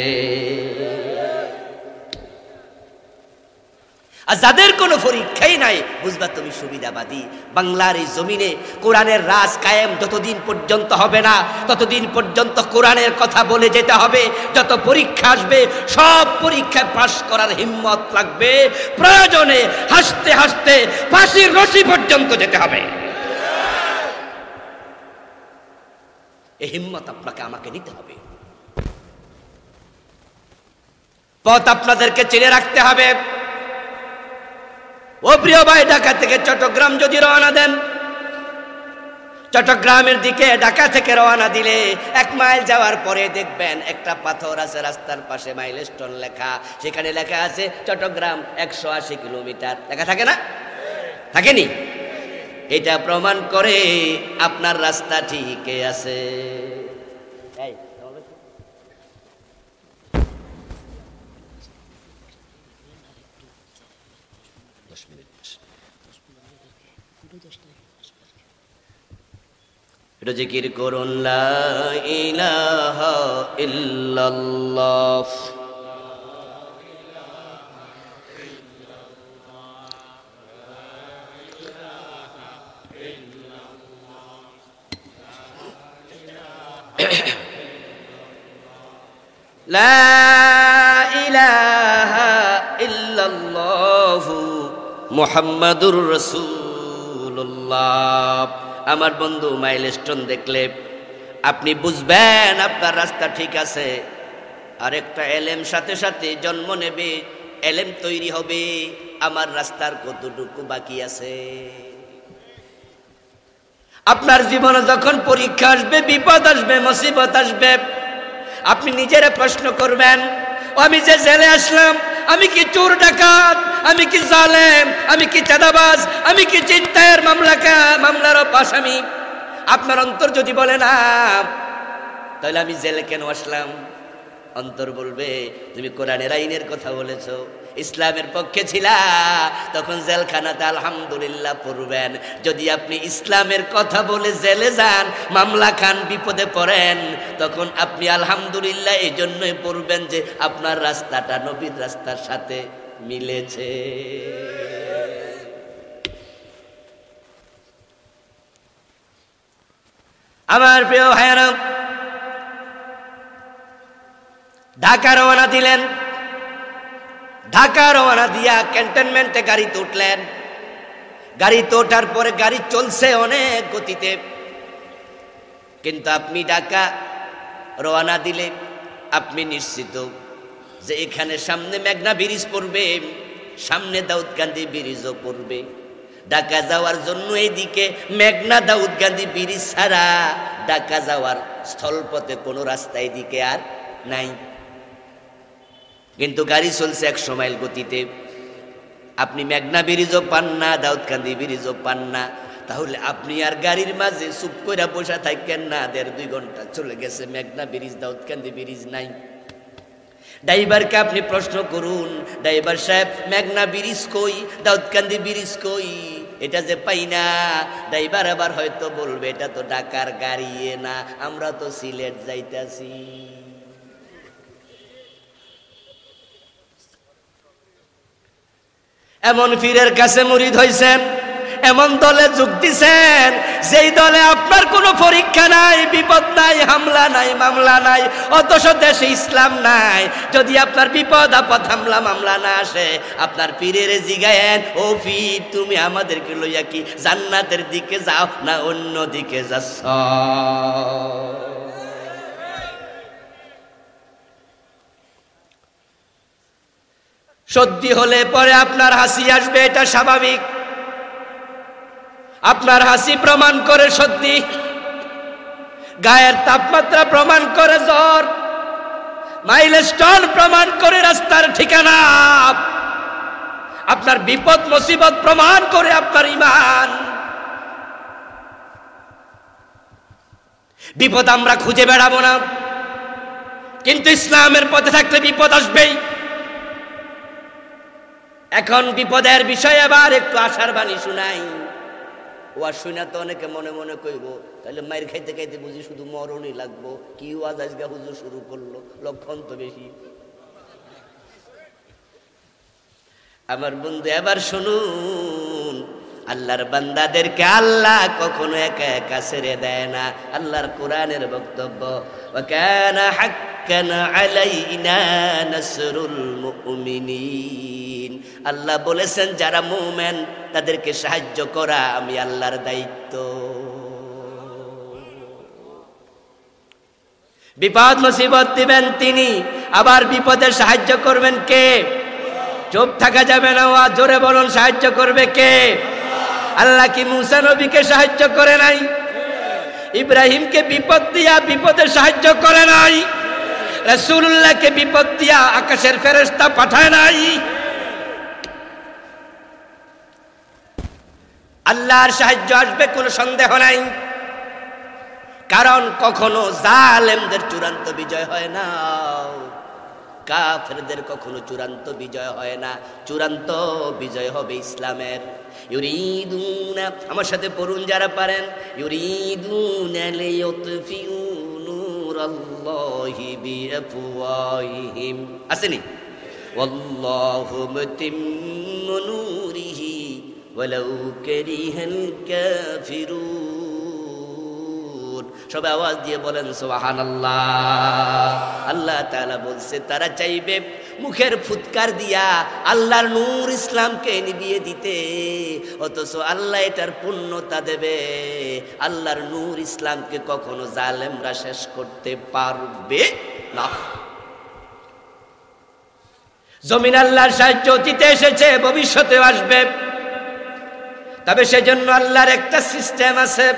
আর যাদের কোনো পরীক্ষাই নাই বুঝবা তুমি সুবিধাবাদী। বাংলার এই জমিনে কোরআনের রাজ কায়েম যতদিন পর্যন্ত হবে না, ততদিন পর্যন্ত কোরআনের কথা বলে যেতে হবে। যত পরীক্ষা আসবে সব পরীক্ষায় পাশ করার হিম্মত লাগবে। প্রয়োজনে হাসতে হাসতে ফাঁসির রশি পর্যন্ত যেতে হবে। এই হিম্মত আপনাকে আমাকে নিতে হবে। পথ আপনাদেরকে চিনে রাখতে হবে। ও প্রিয় ভাই, ঢাকা থেকে চট্টগ্রাম যদি রওনা দেন, চট্টগ্রামের দিকে ঢাকা থেকে রওনা দিলে 1 মাইল যাওয়ার পরে দেখবেন একটা পাথর আছে রাস্তার পাশে, মাইলস্টোন লেখা। সেখানে লেখা আছে চট্টগ্রাম 180 কিলোমিটার। লেখা থাকে না? থাকেনি? এটা প্রমাণ করে আপনার রাস্তা ঠিকই আছে। জিকির করুন লা ইলাহা ইল্লাল্লাহ। লা ইলাহা ইল্লাল্লাহু মুহাম্মাদুর রাসূলুল্লাহ। আমার বন্ধু, মাইলস্টোন দেখলে আপনি বুঝবেন আপনার রাস্তা ঠিক আছে। আরেকটা এলেম সাথে সাথে জন্ম নেবে, এলেম তৈরি হবে, আমার রাস্তার কতটুকু বাকি আছে। আপনার জীবনে যখন পরীক্ষা আসবে, বিপদ আসবে, মুসিবত আসবে, আপনি নিজেরা প্রশ্ন করবেন, আমি যে জেলে আসলাম, আমি কি চোর ডাকাত, আমি কি জালেম, আমি কি চাঁদাবাজ, আমি কি চিন্তায়ের মামলার আসামি? আপনার অন্তর যদি বলে না, তাহলে আমি জেলে কেন আসলাম? অন্তর বলবে, তুমি কোরআনের আইনের কথা বলেছো, ইসলামের পক্ষে ছিলা, তখন জেলখানাতে আলহামদুলিল্লাহ পড়বেন। যদি আপনি ইসলামের কথা বলে জেলে যান, মামলা খান, বিপদে পড়েন, তখন আপনি আলহামদুলিল্লাহ এই জন্যই পড়বেন যে আপনার রাস্তাটা নবীর রাস্তার সাথে মিলেছে। আমার প্রিয় ভাইয়েরা, ঢাকা রওনা দিলেন। ঢাকা রওনা দিয়া ক্যান্টনমেন্টে গাড়িতে উঠলেন। গাড়িতে ওঠার পরে গাড়ি চলছে অনেক গতিতে, কিন্তু আপনি ঢাকা রওনা দিলে আপনি নিশ্চিত যে এখানে সামনে মেঘনা ব্রিজ পড়বে, সামনে দাউদকান্দি ব্রিজও পড়বে। ঢাকা যাওয়ার জন্য এইদিকে মেঘনা দাউদকান্দি ব্রিজ ছাড়া ঢাকা যাওয়ার স্থলপথে কোনো রাস্তা এদিকে আর নাই। কিন্তু গাড়ি চলছে 100 মাইল গতিতে, আপনি মেঘনা ব্রিজও পান না, দাউদকান্দি ব্রিজও পান না। তাহলে আপনি আর গাড়ির মাঝে চুপ করে বসে থাকেন না, 1.5-2 ঘন্টা চলে গেছে, মেঘনা ব্রিজ দাউদকান্দি ব্রিজ নাই। ড্রাইভারকে আপনি প্রশ্ন করুন, ড্রাইভার সাহেব মেঘনা ব্রিজ কই, দাউদকান্দি ব্রিজ কই? এটা যে পাই না। ড্রাইভার আবার হয়তো বলবে, এটা তো ঢাকার গাড়ি না, আমরা তো সিলেট যাইতাছি। এমন পীরের কাছে মুরিদ হইছেন, এমন দলে যোগ দিছেন, যেই দলে আপনার কোনো পরীক্ষা নাই, বিপদ নাই, হামলা নাই, মামলা নাই, অথচ দেশে ইসলাম নাই। যদি আপনার বিপদ আপদ, হামলা মামলা না আসে, আপনার পীরের জিগায়েন, ও পীর তুমি আমাদেরকে লইয়া কি জান্নাতের দিকে যাও না অন্য দিকে যাচ্ছ? সর্দি হলে পরে আপনার হাসি আসবে, এটা স্বাভাবিক। আপনার হাসি প্রমাণ করে সর্দি, গায়ের তাপমাত্রা প্রমাণ করে জ্বর, মাইলস্টোন প্রমাণ করে রাস্তার ঠিকানা, আপনার বিপদ মুসিবত প্রমাণ করে আপনার ঈমান। বিপদ আমরা খুঁজে বেড়াবো না, কিন্তু ইসলামের পথে থাকলে বিপদ আসবেই। এখন বিপদের বিষয়ে আবার একটু আশার বাণী শুনাই। ওয়াজ শুনা তো অনেকে মনে মনে কইব, তাহলে মায়ের খাইতে খাইতে বুঝি শুধু মরণই লাগবো, কি ওয়াজ আজকে হুজুর শুরু করলো, লক্ষণ তো বেশি। আমার বন্ধু এবার শুনুন, আল্লাহর বান্দাদেরকে আল্লাহ কখনো একা একা ছেড়ে দেয় না। আল্লাহর কোরআনের বক্তব্য, ওয়া কানা হাক্কান আলাইনা নাসরুল মুমিনিন। আল্লাহ বলেছেন যারা মুমিন তাদেরকে সাহায্য করা আমি আল্লাহর দায়িত্ব। বিপদ মুসিবত দিবেন তিনি, আবার বিপদে সাহায্য করবেন কে? চুপ থাকা যাবে না, জোরে বলুন সাহায্য করবে কে? আল্লাহ কি মুসা নবীকে সাহায্য করে নাই? ইব্রাহিমকে বিপদ দিয়া বিপদে সাহায্য করে নাই? রাসূলুল্লাহকে বিপদ দিয়া আকাশের ফেরেশতা পাঠায় নাই? আল্লাহর সাহায্য আসবে কোনো সন্দেহ নাই, কারণ কখনো জালেমদের চূড়ান্ত বিজয় হয় না, কাফেরদের কখনো চূড়ান্ত বিজয় হয় না। চূড়ান্ত বিজয় হবে ইসলামের। ইউরিদুনা, আমার সাথে পড়ুন যারা পারেন, ইউরিদুনা লিইউতফিউ নূরাল্লাহি বিআফওয়াহিহিম, আসেনি? ওয়াল্লাহু মুতিম্মু নূরিহি ওয়ালাউ কারিহাল কাফিরুন। সবাই আওয়াজ দিয়ে বলেন সুবহানাল্লাহ। আল্লাহ তাআলা বলছে তারা চাইবে মুখের ফুৎকার দিয়া আল্লাহর নূর ইসলামকে নিভিয়ে দিতে, অথচ আল্লাহ এটার পূর্ণতা দেবে। আল্লাহর নূর ইসলামকে কখনো জালেমরা শেষ করতে পারবে না। জমিন আল্লাহর সাহায্য অতীতে এসেছে, ভবিষ্যতেও আসবে, তবে সেজন্য আল্লাহর একটা সিস্টেম আছে।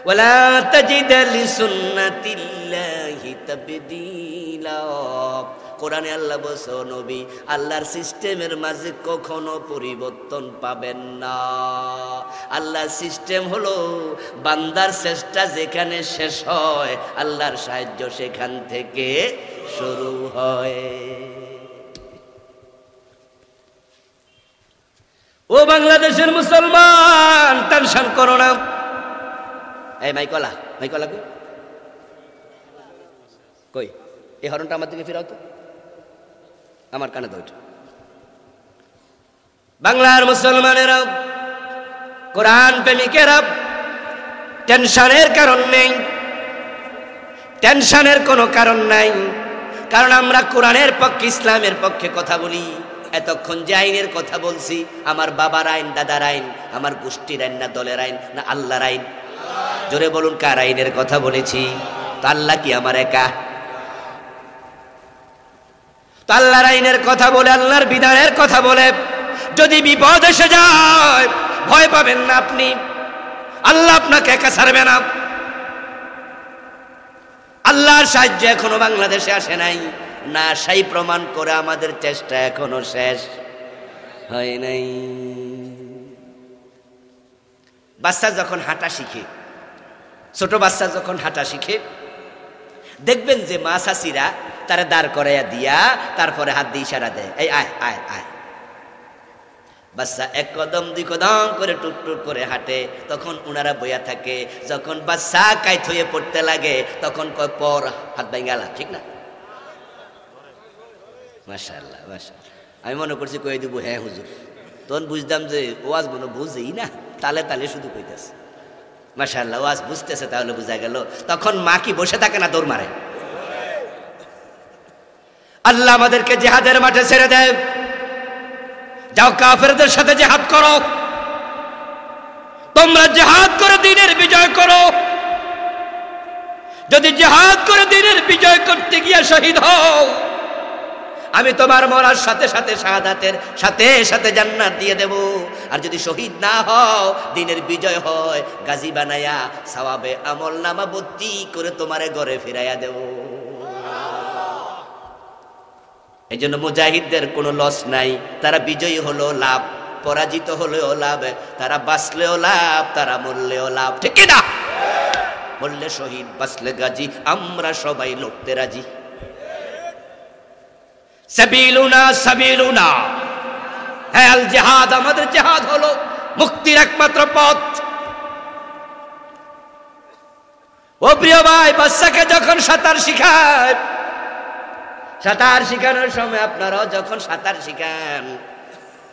ওয়ালা তাজিদ লিসুন্নাতিল্লাহি তাবদীলা। কোরআনে আল্লাহ বলছে নবী, আল্লাহর সিস্টেমের মাঝে কখনো পরিবর্তন পাবেন না। আল্লাহর সিস্টেম হলো বান্দার চেষ্টা যেখানে শেষ হয়, আল্লাহর সাহায্য সেখান থেকে শুরু হয়। ও বাংলাদেশের মুসলমান, টেনশন করো না। এই মাইকলা, মাইকলা কই? এই হরনটা আমার দিকে ফিরাও তো, আমার কানে দাও। বাংলার মুসলমানেরা, কোরআন প্রেমিকেরা, টেনশনের কারণ নেই, টেনশনের কোনো কারণ নাই, কারণ আমরা কোরআনের পক্ষে, ইসলামের পক্ষে কথা বলি। এতক্ষণ যে আইনের কথা বলছি, আমার বাবার আইন, দাদার আইন, আমার গোষ্ঠীর আইন, না দলের আইন, না আল্লাহর আইন? জোরে বলুন কার আইনের কথা বলেছি? তো আল্লাহ কি আমার একা? তো আল্লাহর আইনের কথা বলে, আল্লাহর বিধানের কথা বলে যদি বিপদ এসে যায়, ভয় পাবেন না আপনি, আল্লাহ আপনাকে একা ছাড়বে না। আল্লাহর সাহায্য এখনো বাংলাদেশে আসে নাই, না সেই প্রমাণ করে আমাদের চেষ্টা এখনো শেষ হয় নাই। বাচ্চা যখন হাঁটা শিখে, ছোট বাচ্চা যখন হাঁটা শিখে, দেখবেন যে মা চাচিরা তারা দাঁড় করাইয়া দিয়া তারপরে হাত দিয়ে ইশারা দেয়, এই আয় আয় আয়। বাচ্চা এক কদম দুই কদম করে টুকটুক করে হাঁটে, তখন ওনারা বইয়া থাকে। যখন বাচ্চা কাইত হয়ে পড়তে লাগে, তখন কয় পর, হাত ভাঙালা, ঠিক না? মাশাআল্লাহ মাশাআল্লাহ। আমি মনে করছি কই দিব হ্যাঁ হুজুর, তখন বুঝতাম যে ওয়াজ মনে বুঝেই না, তালে তালে শুধু কইতেছে। মাশাআল্লাহ, ওয়াজ বুঝতেছে, তাহলে বোঝা গেল। তখন মা কি বসে থাকে না, দৌড় মারে? আল্লাহ আমাদেরকে জিহাদের মাঠে ছেড়ে দেয়, যাও কাফেরদের সাথে জিহাদ করো, তোমরা জিহাদ করে দ্বীনের বিজয় করো। যদি জিহাদ করে দ্বীনের বিজয় করতে গিয়ে শহীদ হও, আমি তোমার মরার সাথে সাথে শাহাদাতের সাথে সাথে জান্নাত দিয়ে দেব। আর যদি শহীদ না হও, দ্বীনের বিজয় হয়, গাজী বানায়া সওয়াবে আমল নামা ভর্তি করে তোমারে ঘরে ফিরাইয়া দেব। এই জন্য মুজাহিদদের কোনো লস নাই, তারা বিজয়ী হলো লাভ, পরাজিত হলেও লাভ, তারা বাঁচলেও লাভ, তারা মরলেও লাভ, ঠিক না? মরলে শহীদ, বাঁচলে গাজী, আমরা সবাই লড়তে রাজি। সাবিলুনা সাবিলুনা, হ্যাঁ আল জিহাদ, আমাদের জিহাদ হলো মুক্তির একমাত্র পথ। ও প্রিয় ভাই, বাচ্চাকে যখন সাঁতার শিখায়, সাঁতার শিখানোর সময় আপনারাও যখন সাঁতার শিখান,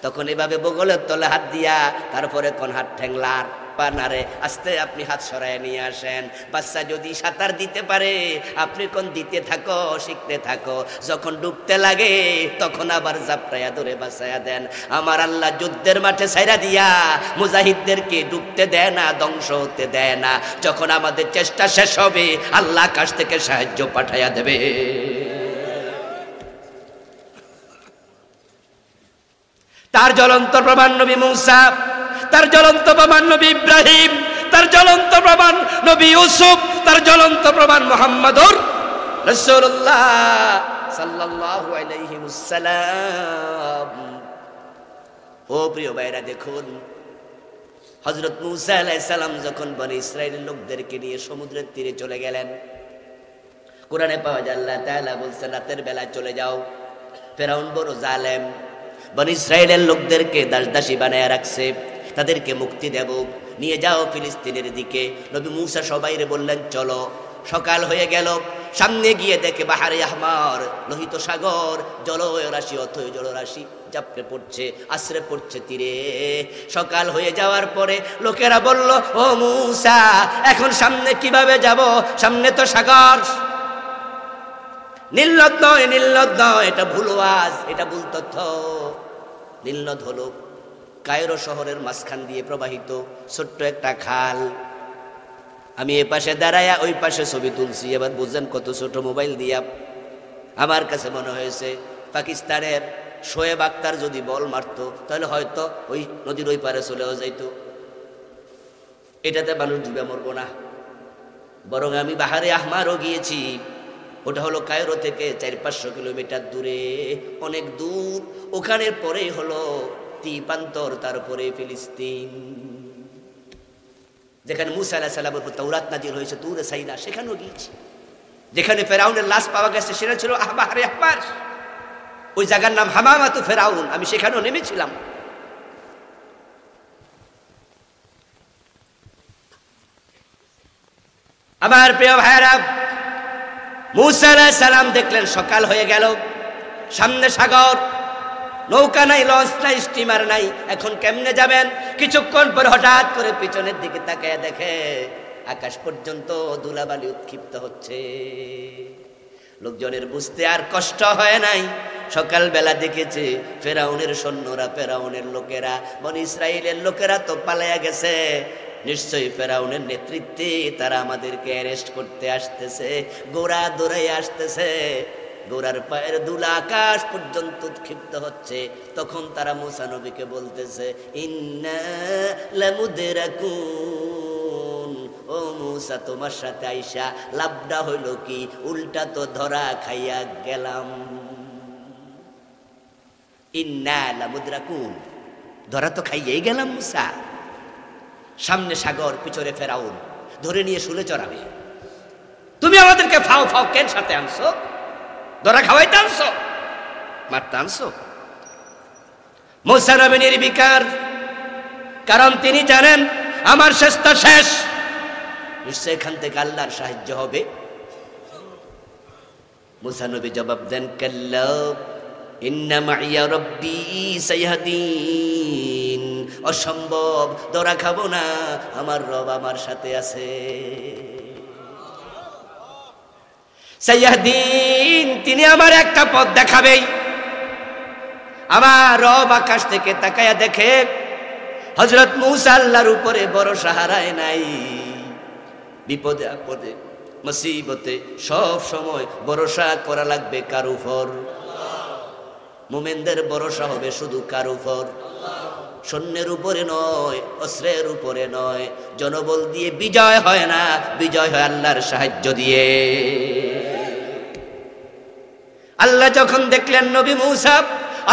তখন এভাবে বগলের তলে হাত দিয়া, তারপরে কোন হাত ঠ্যাংলার পা নাড়ে, আস্তে আপনি হাত সরায় নিয়ে আসেন। বাচ্চা যদি সাঁতার দিতে পারে আপনি কোন দিতে থাকো, শিখতে থাকো, যখন ডুবতে লাগে তখন আবার জাপটায়া ধরে বাঁচায়া দেন। আমার আল্লাহ যুদ্ধের মাঠে ছাইরা দিয়া মুজাহিদদেরকে ডুবতে দেয় না, ধ্বংস হতে দেয় না। যখন আমাদের চেষ্টা শেষ হবে আল্লাহ আকাশ থেকে সাহায্য পাঠাইয়া দেবে। তার জ্বলন্ত প্রমাণ নবী মূসা, তার জ্বলন্ত প্রমাণ নবী ইব্রাহিম, তার জ্বলন্ত প্রমাণ নবী ইউসুফ, তার জ্বলন্ত প্রমাণ মুহাম্মদুর রাসূলুল্লাহ সাল্লাল্লাহু আলাইহি ওয়াসাল্লাম। ও প্রিয় ভাইরা, দেখুন হযরত মূসা আলাইহিস সালাম যখন বনি ইসরাইলের লোকদেরকে নিয়ে সমুদ্রের তীরে চলে গেলেন, কোরআনে পাওয়া যায় আল্লাহ তাআলা বলছেন রাতের বেলা চলে যাও, ফেরাউন বড় জালেম, বনি ইসরাইলের লোকদেরকে দাসদাসী বানায় রাখছে, তাদেরকে মুক্তি দেব, নিয়ে যাও ফিলিস্তিনের দিকে। নবী মূসা সবাইরে বললেন চলো। সকাল হয়ে গেল, সামনে গিয়ে দেখে বাহারে আহমার, লোহিত সাগর, জলরাশি অথই জলরাশি চাপড়ে পড়ছে, আশ্রে পড়ছে তীরে। সকাল হয়ে যাওয়ার পরে লোকেরা বলল, ও মূসা এখন সামনে কিভাবে যাব, সামনে তো সাগর। নীলনদ নয়, নীলনদ নয়, এটা ভুল ওয়াজ, এটা ভুল তথ্য। নীলনদ হলো কায়রো শহরের মাঝখান দিয়ে প্রবাহিত ছোট্ট একটা খাল। আমি এ পাশে দাঁড়ায়া ওই পাশে ছবি তুলছি, এবার বুঝলেন কত ছোট মোবাইল দিয়া। আমার কাছে মনে হয়েছে পাকিস্তানের শোয়েব আক্তার যদি বল মারতো তাহলে হয়তো ওই নদীর ওই পারে চলেও যাইতো। এটাতে মানুষ ডুবে মরবো না, বরং আমি বাহারে আহমারও গিয়েছি। ওটা হলো কায়রো থেকে 400-500 কিলোমিটার দূরে, অনেক দূর। ওখানের পরেই হলো দ্বীপান্তর, তারপরে ফিলিস্তিন, যেখানে মূসা আলাইহিস সালামের উপর তাওরাত নাজিল হয়েছে, তুরে সাইনা, সেখানেও গিয়েছি। যেখানে ফেরাউনের লাশ পাওয়া গেছে সেটা ছিল বাহারে আহমার, ওই জায়গার নাম হামামাতু ফেরাউন, আমি সেখানেও নেমেছিলাম। আমার প্রিয় ভাইরা, মূসা আলাইহিস সালাম দেখলেন সকাল হয়ে গেল, সামনে সাগর, নৌকা নাই, লঞ্চ নাই, স্টিমার নাই, এখন কেমনে যাবেন? কিছুক্ষণ পর হঠাৎ করে পিছনের দিকে তাকায় দেখে আকাশ পর্যন্ত ধুলাবালি উৎক্ষিপ্ত হচ্ছে। লোকজনের বুঝতে আর কষ্ট হয় নাই, সকালবেলা দেখেছে ফেরাউনের সৈন্যরা, ফেরাউনের লোকেরা, বনি ইসরাইলের লোকেরা তো পালাইয়া গেছে, নিশ্চয়ই ফেরাউনের নেতৃত্বে তারা আমাদেরকে অ্যারেস্ট করতে আসতেছে, গোড়া দৌড়াই আসতেছে। গোড়ার পায়ের ধুলা আকাশ পর্যন্ত উৎক্ষিপ্ত হচ্ছে। তখন তারা মূসা নবীকে বলতেছে, ইন্না লামুদরাকুন, ও মূসা তোমার সাথে আইসা লাভটা হইল কি, উল্টা তো ধরা খাইয়া গেলাম। ইন্না লামুদরাকুন, ধরা তো খাইয়াই গেলাম মূসা। সামনে সাগর, পিছনে ফেরাউন, ধরে নিয়ে শুলে চড়াবে। তুমি আমাদেরকে ফাও ফাও কেন সাথে আনছো? ধরা খাওয়াইতে আনছো, মারতে আনছো? মূসা নবী নির্বিকার, কারণ তিনি জানেন আমার শেষটা শেষ, নিশ্চয় এখান থেকে আল্লাহর সাহায্য হবে। মূসা নবী জবাব দেন, কাল্লা ইন্না মাইয়া রব্বি সাইহাদিন, অসম্ভব, ধরা খাবো না, আমার রব আমার সাথে আছে। সাইয়াহদিন, তিনি আমার একটা পথ দেখাবেই। আমার রব আকাশ থেকে তাকায়া দেখে হযরত মূসা আল্লাহর উপরে ভরসা হারায় নাই। বিপদে আপদে মুসিবতে সব সময় ভরসা করা লাগবে কার উপর? মুমিনদের ভরসা হবে শুধু কার উপর? সৈন্যের উপরে নয়, অস্ত্রের উপরে নয়, জনবল দিয়ে বিজয় হয় না, বিজয় হয় আল্লাহর সাহায্য দিয়ে। আল্লাহ যখন দেখলেন নবী মূসা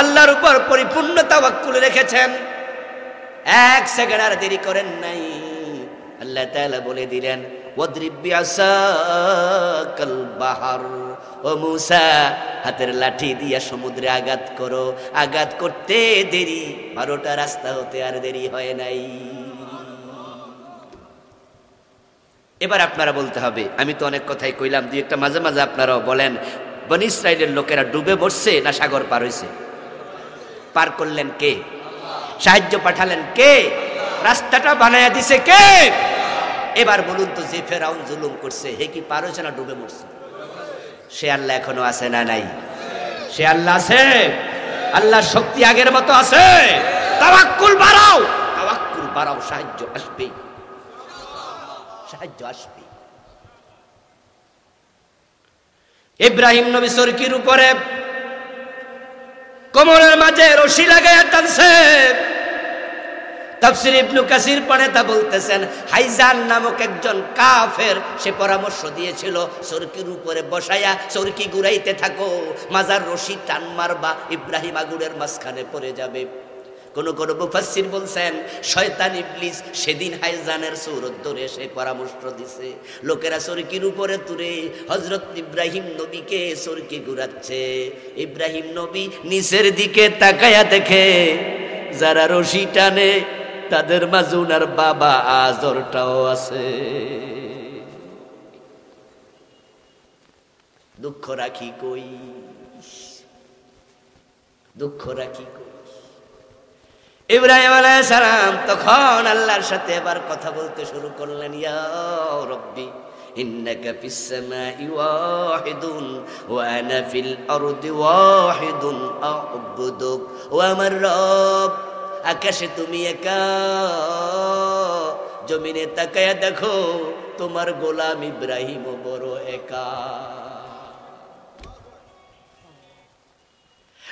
আল্লাহর উপর পরিপূর্ণ তাওয়াক্কুল রেখেছেন, এক সেকেন্ড আর দেরি করেন নাই, আল্লাহ তাআলা বলে দিলেন, ওয়াদরিব বিআসাকাল বাহর, ও মূসা হাতের লাঠি দিয়া সমুদ্রে আঘাত করো। আঘাত করতে দেরি, 12টা রাস্তা হতে আর দেরি হয় নাই। এবার আপনারা বলতে হবে, আমি তো অনেক কথাই কইলাম, দুই একটা মাঝে মাঝে আপনারাও বলেন, বনি ইসরাইলের লোকেরা ডুবে মরছে না সাগর পার হইছে? পার করলেন কে? সাহায্য পাঠালেন কে? রাস্তাটা বানায়া দিছে কে? এবার বলুন তো, যে ফেরাউন জুলুম করছে হে কি পার হয়েছে না ডুবে মরছে? সে আল্লাহ এখনো আছে না নাই? সে আল্লাহ আছে। আল্লাহর শক্তি আগের মতো আছে। তাওয়াক্কুল বাড়াও, তাওয়াক্কুল বাড়াও, সাহায্য আসবে, সাহায্য আসবে। ইব্রাহিম নবী চরকির উপরে কোমরের মাঝে রশি লাগাইয়া টানছে। তাফসীর ইবনে কাসির পড়ে তা বলতেছেন, হাইজান নামক একজন কাফের সে পরামর্শ দিয়েছিল, চরকির উপরে বসাইয়া চরকি ঘুরাইতে থাকো, মাজার রশি টান মারবা, ইব্রাহিম আগুনের মাঝখানে পড়ে যাবে। কোন কোন মুফাসসির বলছেন শয়তান ইবলিস সেদিন হাইজানের সূরত ধরে সে পরামর্শ দিছে। লোকেরা চরকির উপরে তুলে হযরত ইব্রাহিম নবীকে চরকি ঘুরাচ্ছে। ইব্রাহিম নবী নিচের দিকে তাকায়া দেখে যারা রশি টানে তাদের মাঝে উনার বাবা আজরটাও আছে। দুঃখ রাখি কই, দুঃখ রাখি কই। ইব্রাহিম আলাইহিস সালাম তখন আল্লাহর সাথে এবার কথা বলতে শুরু করলেন, ইয়া রব্বি ইন্নাকা ফিস সামাই ওয়াহিদুন ওয়া আনা ফিল আরদি ওয়াহিদুন আ'বুদুক। ও আমার রব, আকাশে তুমি একা, জমিনে তাকায়া দেখো তোমার গোলাম ইব্রাহিম বড় একা।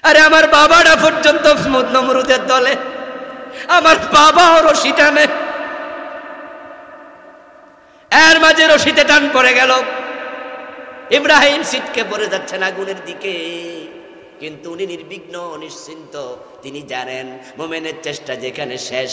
আরে আমার বাবাটা পর্যন্ত নমরুদের দলে, আমার বাবাও রশি টানে, এর মাঝে রশিতে টান পড়ে গেল। ইব্রাহিম ছিটকে পড়ে যাচ্ছেন আগুনের দিকে, কিন্তু উনি নির্বিঘ্ন নিশ্চিন্ত। তিনি জানেন মোমেনের চেষ্টা যেখানে শেষ,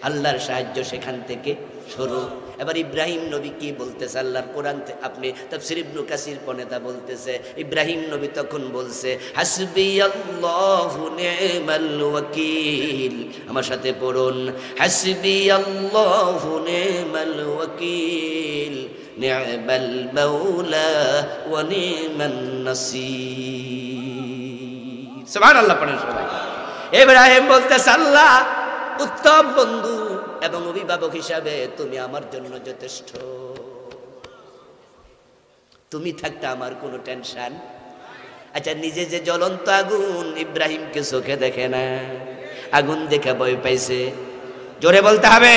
আল্লাহর সাহায্য সেখান থেকে শুরু। এবার ইব্রাহিম নবী কি বলতেছে আল্লাহর কোরআন, আপনি তাফসীর ইবনে কাসির পনেতা বলতেছে, ইব্রাহিম নবী তখন বলছে হাসবিয়াল্লাহু নি'মাল ওয়াকিল। আমার সাথে পড়ুন, হাসবিয়াল্লাহু নি'মাল ওয়াকিল নি'মাল মাওলা ওয়া নি'মান নাসির। সুবহানাল্লাহ পড়েন সবাই। ইব্রাহিম বলতেছে আল্লাহ উত্তম বন্ধু এবং অভিভাবক হিসাবে তুমি আমার জন্য যথেষ্ট। তুমি থাকতে আমার কোনো টেনশন। আচ্ছা, নিজে যে জ্বলন্ত আগুন, ইব্রাহিমকে চোখে দেখে না, আগুন দেখে ভয় পাইছে। জোরে বলতে হবে,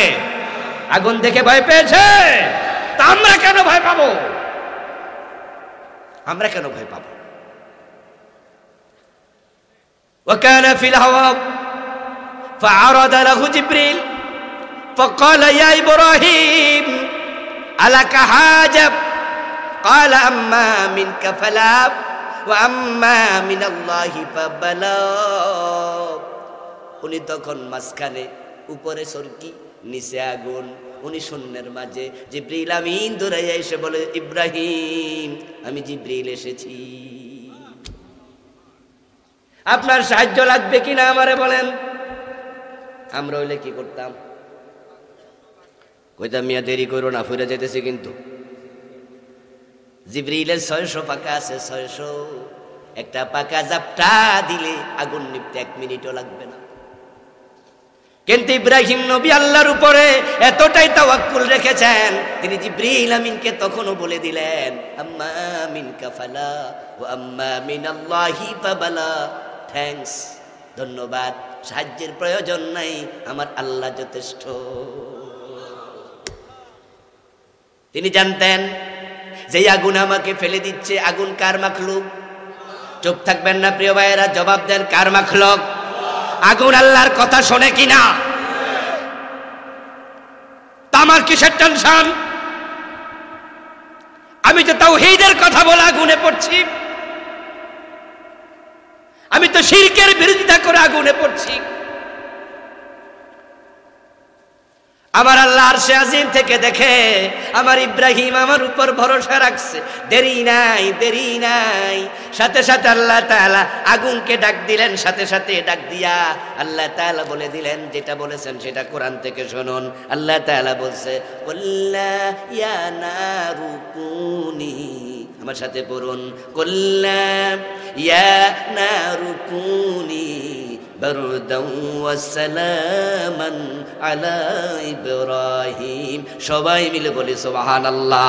আগুন দেখে ভয় পেয়েছে। তা আমরা কেন ভয় পাবো? আমরা কেন ভয় পাবো? وكان في الهواء فعرض له جبريل فقال يا إبراهيم ألك حاجة قال أما منك فلا وأما من الله فبلا। উনি তখন মাঝখানে, উপরে চরকি নিচে আগুন, উনি শূন্যের মাঝে। জিবরিল আমিন দৌড়াইয়া এসে বলে, ইব্রাহিম আমি জিবরিল এসেছি, আপনার সাহায্য লাগবে কিনা আমারে বলেন। আমরা হইলে কি করতাম? কইতাম মিয়া দেরি করো না, ফিরে যেতেছি। কিন্তু জিবরিলের 600 পাকা আছে, 600 একটা পাকা জাপটা দিলে আগুন নিভতে 1 মিনিটও লাগবে না। কিন্তু ইব্রাহিম নবী আল্লাহর উপরে এতটাই তাওয়াক্কুল রেখেছেন, তিনি জিবরিল আমিনকে তখনও বলে দিলেন আম্মা মিনকা ফালা ওয়া আম্মা মিনাল্লাহি ফাবালা। থ্যাঙ্কস, ধন্যবাদ, সাহায্যের প্রয়োজন নাই, আমার আল্লাহ যথেষ্ট। তিনি জানতেন যে আগুন আমাকে ফেলে দিচ্ছে, আগুন কার মাখলুক? চুপ থাকবেন না প্রিয় ভাইয়েরা, জবাব দেন, কার মাখলুক? আগুন আল্লাহর কথা শোনে কিনা? তা আমার কিসের টেনশন? আমি তো তাওহীদের কথা বলে আগুনে পড়ছি, আমি তো শিরকের বিরোধিতা করে আগুনে পড়ছি। আমার আল্লাহ আরশে আজিম থেকে দেখে আমার ইব্রাহিম আমার উপর ভরসা রাখছে। দেরি নাই, দেরি নাই, সাথে সাথে আল্লাহ তাআলা আগুনকে ডাক দিলেন। সাথে সাথে ডাক দিয়া আল্লাহ তাআলা বলে দিলেন, যেটা বলেছেন সেটা কোরআন থেকে শুনুন। আল্লাহ তাআলা বলছে কুল্লা ইয়া নারু কুনি, আমার সাথে পড়ুন, কুল্লা ইয়া নারু কুনি বারদাও ওয়া সালামান আলা ইব্রাহিম। সবাই মিলে বলি সুবহানাল্লাহ।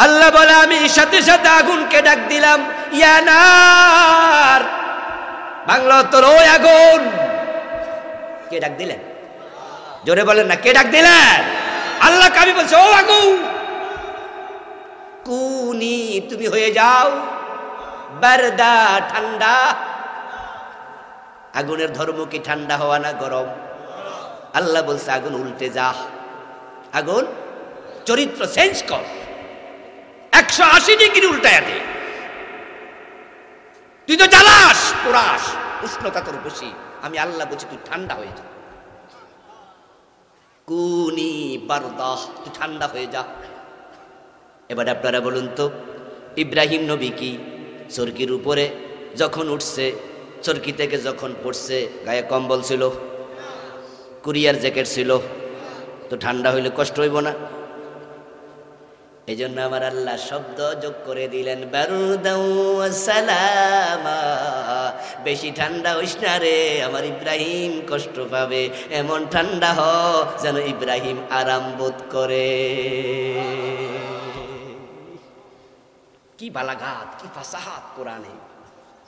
আল্লাহ বলে আমি সাথে সাথে আগুনকে ডাক দিলাম, ইয়া নার, বাংলা তোর ওই আগুন। কে ডাক দিলেন? জোরে বলেন না, কে ডাক দিলেন? আল্লাহ কাবি বলছে, ও আগুন কুনি, তুমি হয়ে যাও বারদা, ঠান্ডা। আগুনের ধর্ম কি ঠান্ডা হওয়া না গরম? আল্লাহ বলছে আগুন উল্টে যা, আগুন চরিত্র চেঞ্জ কর, 180 ডিগ্রি উল্টায় দে। তুই তো জ্বালাস, পোড়াস, উষ্ণতা তোর বেশি, আমি আল্লাহ বলছি তুই ঠান্ডা হয়ে যা। কুনি বারদা, তুই ঠান্ডা হয়ে যা। এবার আপনারা বলুন তো, ইব্রাহিম নবী কি চরকির উপরে যখন উঠছে, চরকি থেকে যখন পড়ছে, গায়ে কম্বল ছিল, কুরিয়ার জ্যাকেট ছিল, তো ঠান্ডা হইলে কষ্ট হইব না? এই জন্য আমার আল্লাহ শব্দ যোগ করে দিলেন, বারদাও ওয়া সালামা, বেশি ঠান্ডা হইস না রে, আমার ইব্রাহিম কষ্ট পাবে, এমন ঠান্ডা হ যেন ইব্রাহিম আরাম বোধ করে। কি বালাগাত, কি ফাসাহাত কোরআনে,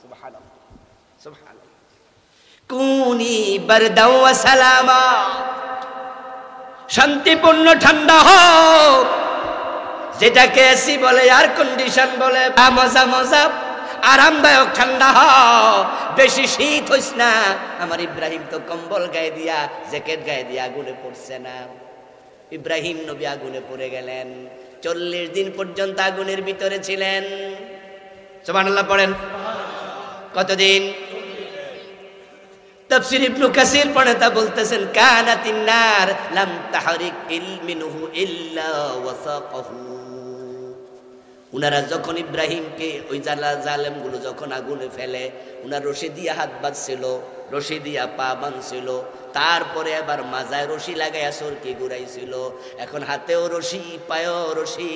সুবহানাল্লাহ সুবহানাল্লাহ। কুনি বারদাও ওয়া সালামা, শান্তিপূর্ণ ঠান্ডা হোক, যেটাকে এসি বলে, এয়ার কন্ডিশন বলে, মজা মজা আরামদায়ক ঠান্ডা হ, বেশি শীত হইস না। আমার ইব্রাহিম তো কম্বল গায়ে দিয়া, জ্যাকেট গায়ে দিয়া আগুনে পড়ছে না। ইব্রাহিম নবী আগুনে পড়ে গেলেন, 40 দিন পর্যন্ত আগুনের ভিতরে ছিলেন। সুবহানাল্লাহ পড়েন। কতদিন? তাফসীর ইবনে কাসির পড়ে তা বলতেছেন, কানাতিন নার লাম তাহরিক ইলমিনহু ইল্লা ওয়াসাকাহু। উনারা যখন ইব্রাহিমকে ওই জালেমগুলো যখন আগুনে ফেলে, উনার রশি দিয়া হাত বাঁধছিল, রশি দিয়া পা বাঁধছিল, তারপরে আবার মাজায় রশি লাগাইয়া সরকি ঘুরাইছিল, এখন হাতেও রশি, পায়েও রশি।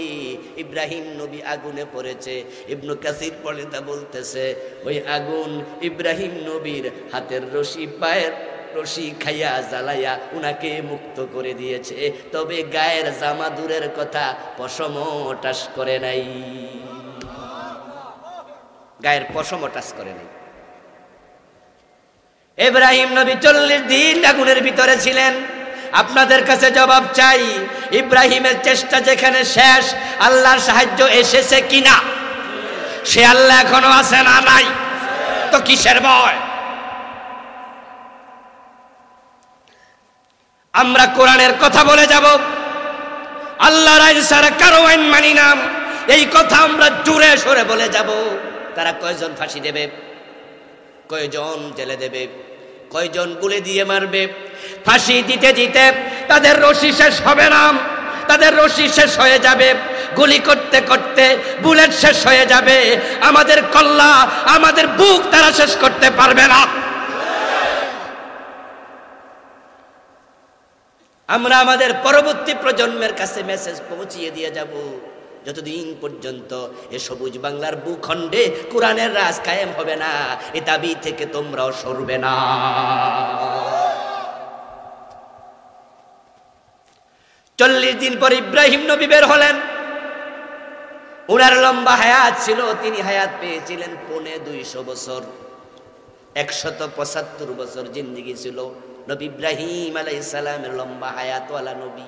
ইব্রাহিম নবী আগুনে পড়েছে। ইবনে কাসির পড়ে তা বলতেছে, ওই আগুন ইব্রাহিম নবীর হাতের রশি, পায়ের রশি খাইয়া জ্বালাইয়া উনাকে মুক্ত করে দিয়েছে, তবে গায়ের জামা দূরের কথা, পশমও টাচ করে নাই, গায়ের পশমও টাচ করে নাই। ইব্রাহিম নবী 40 দিন আগুনের ভিতরে ছিলেন। আপনাদের কাছে জবাব চাই, ইব্রাহিমের চেষ্টা যেখানে শেষ, আল্লাহর সাহায্য এসেছে কিনা? সে আল্লাহ এখনো আছে না নাই? তো কিসের ভয়? আমরা কোরআনের কথা বলে যাব, আল্লাহর আইন ছাড়া কারো আইন মানি না, এই কথা আমরা জোরে সরে বলে যাব। তারা কয়জন ফাঁসি দেবে, কয়জন জেলে দেবে, কয়জন গুলি দিয়ে মারবে, ফাঁসি দিতে দিতে তাদের রশি শেষ হবে না, তাদের রশি শেষ হয়ে যাবে, গুলি করতে করতে বুলেট শেষ হয়ে যাবে, আমাদের কল্লা, আমাদের বুক তারা শেষ করতে পারবে না। আমরা আমাদের পরবর্তী প্রজন্মের কাছে মেসেজ পৌঁছিয়ে দিয়ে যাব, যতদিন পর্যন্ত এ সবুজ বাংলার ভূখণ্ডে কোরআনের রাজ কায়েম হবে না, এ দাবি থেকে তোমরাও সরবে না। 40 দিন পর ইব্রাহিম নবী বের হলেন। উনার লম্বা হায়াত ছিল, তিনি হায়াত পেয়েছিলেন 250 বছর, 175 বছর জিন্দেগি ছিল নবী ইব্রাহিম আলাইহিস সালামের লম্বা হায়াতওয়ালা নবী।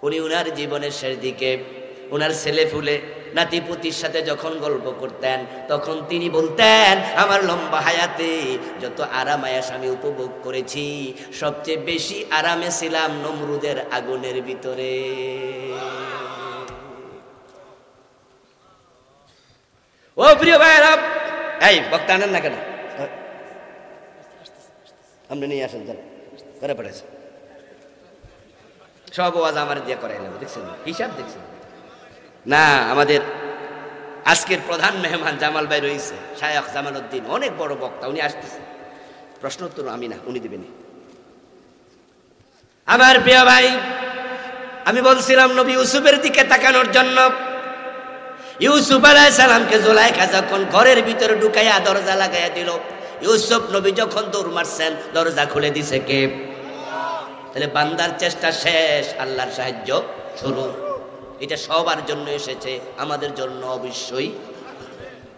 উনি উনার জীবনের শেষ দিকে উনার ছেলে ফুলে নাতিপুতির সাথে যখন গল্প করতেন, তখন তিনি বলতেন, আমার লম্বা হায়াতে যত আরাম আয়াস আমি উপভোগ করেছি, সবচেয়ে বেশি আরামে ছিলাম নমরুদের আগুনের ভিতরে। ও প্রিয় ভাইরা, এই বক্তা আনেন না কেন? আপনি নিয়ে আসেন, যান করে পড়েছে, সব ওয়াজ আমার দিয়ে করাইলাম, দেখছেন হিসাব দেখছেন না? আমাদের আজকের প্রধান মেহমান জামাল ভাই রয়েছে, শায়খ জামাল উদ্দিন, অনেক বড় বক্তা, উনি আসতেছে, প্রশ্ন উত্তর আমি না, উনি দিবেন। আমার প্রিয় ভাই, আমি বলছিলাম নবী ইউসুফের দিকে তাকানোর জন্য। ইউসুফ আলাইহিস সালামকে জুলাইখা যখন ঘরের ভিতরে ঢুকাইয়া দরজা লাগাইয়া দিল, ইউসুফ নবী যখন দৌড় মারছেন দরজা খুলে দিছে কে? তাহলে বান্দার চেষ্টা শেষ, আল্লাহর সাহায্য শুরু। এটা সবার জন্য এসেছে, আমাদের জন্য অবশ্যই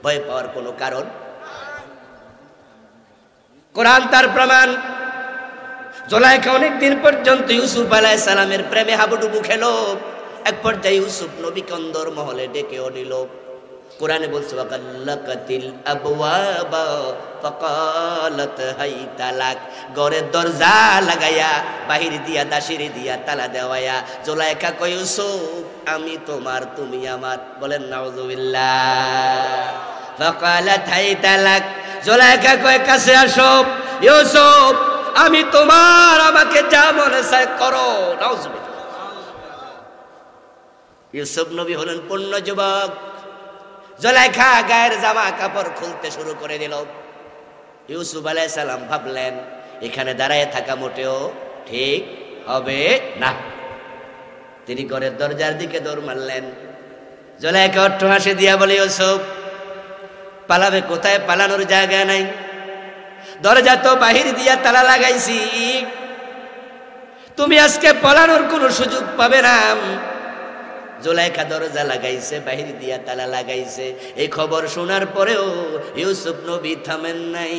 ভয় পাওয়ার কোনো কারণ। কোরআন তার প্রমাণ। জুলাইখা অনেকদিন পর্যন্ত ইউসুফ আলাইহিস সালামের প্রেমে হাবুডুবু খেলো। এক পর্যায়ে ইউসুফ নবীকে অন্দর মহলে ডেকেও নিল। কোরআনে বলছে ওয়াকাল্লাকাতিল আবওয়াবা ফাকালাত হাইতা লাক, ঘরের দরজা লাগাইয়া বাহির দিয়া দাসির দিয়া তালা দেওয়ায়া জুলাইখা কয় ইউসুফ আমি তোমার তুমি আমার। বলেন নাউযুবিল্লাহ। ফাকালাত হাইতা লাক, জুলাইখা কয় কাছে আসো ইউসুফ আমি তোমার, আমাকে যা মনে চায় করো। নাউযুবিল্লাহ। ইউসুফ নবী হলেন পূর্ণ যুবক। জুলাইখা গায়ের জামা কাপড় খুলতে শুরু করে দিল। ইউসুফ আলাইহিস সালাম ভাবলেন এখানে দাঁড়ায় থাকা মোটেও ঠিক হবে না। তিনি ঘরের দরজার দিকে দৌড় মারলেন। জুলাইখা অট্ট হাসি দিয়া বলে ইউসুফ পালাবে কোথায়? পালানোর জায়গা নাই, দরজা তো বাহির দিয়া তালা লাগাইছি, তুমি আজকে পালানোর কোনো সুযোগ পাবে না। জুলাইখা দরজা লাগাইছে, বাহির দিয়া তালা লাগাইছে। এই খবর শোনার পরেও ইউসুফ নবী থামেন নাই।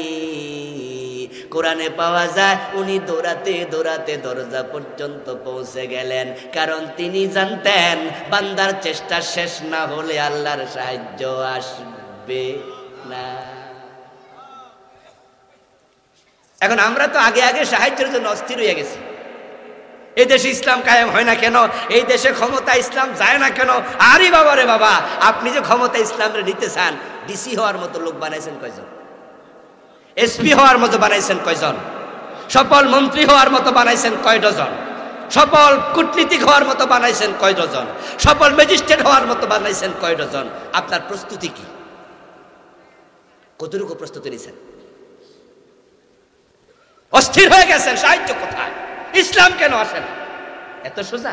কোরআনে পাওয়া যায় উনি দৌড়াতে দৌড়াতে দরজা পর্যন্ত পৌঁছে গেলেন, কারণ তিনি জানতেন বান্দার চেষ্টা শেষ না হলে আল্লাহর সাহায্য আসবে না। এখন আমরা তো আগে আগে সাহায্যের জন্য অস্থির হয়ে গেছি। এই দেশে ইসলাম কায়েম হয় না কেন? এই দেশে ক্ষমতা ইসলাম যায় না কেন? আরে বাবা রে বাবা, আপনি যে ক্ষমতা ইসলামের নিতে চান, ডিসি হওয়ার মতো লোক বানাইছেন কয়জন? এসপি হওয়ার মতো বানাইছেন কয়জন? সফল মন্ত্রী হওয়ার মতো বানাইছেন কয় ডজন? সফল কূটনীতিক হওয়ার মতো বানাইছেন কয় ডজন? সফল ম্যাজিস্ট্রেট হওয়ার মতো বানাইছেন কয় ডজন? আপনার প্রস্তুতি কি? কতটুকু প্রস্তুতি নিয়েছেন? অস্থির হয়ে গেছেন, সাহায্য কোথায়? ইসলাম কেন আসে না? এত সোজা।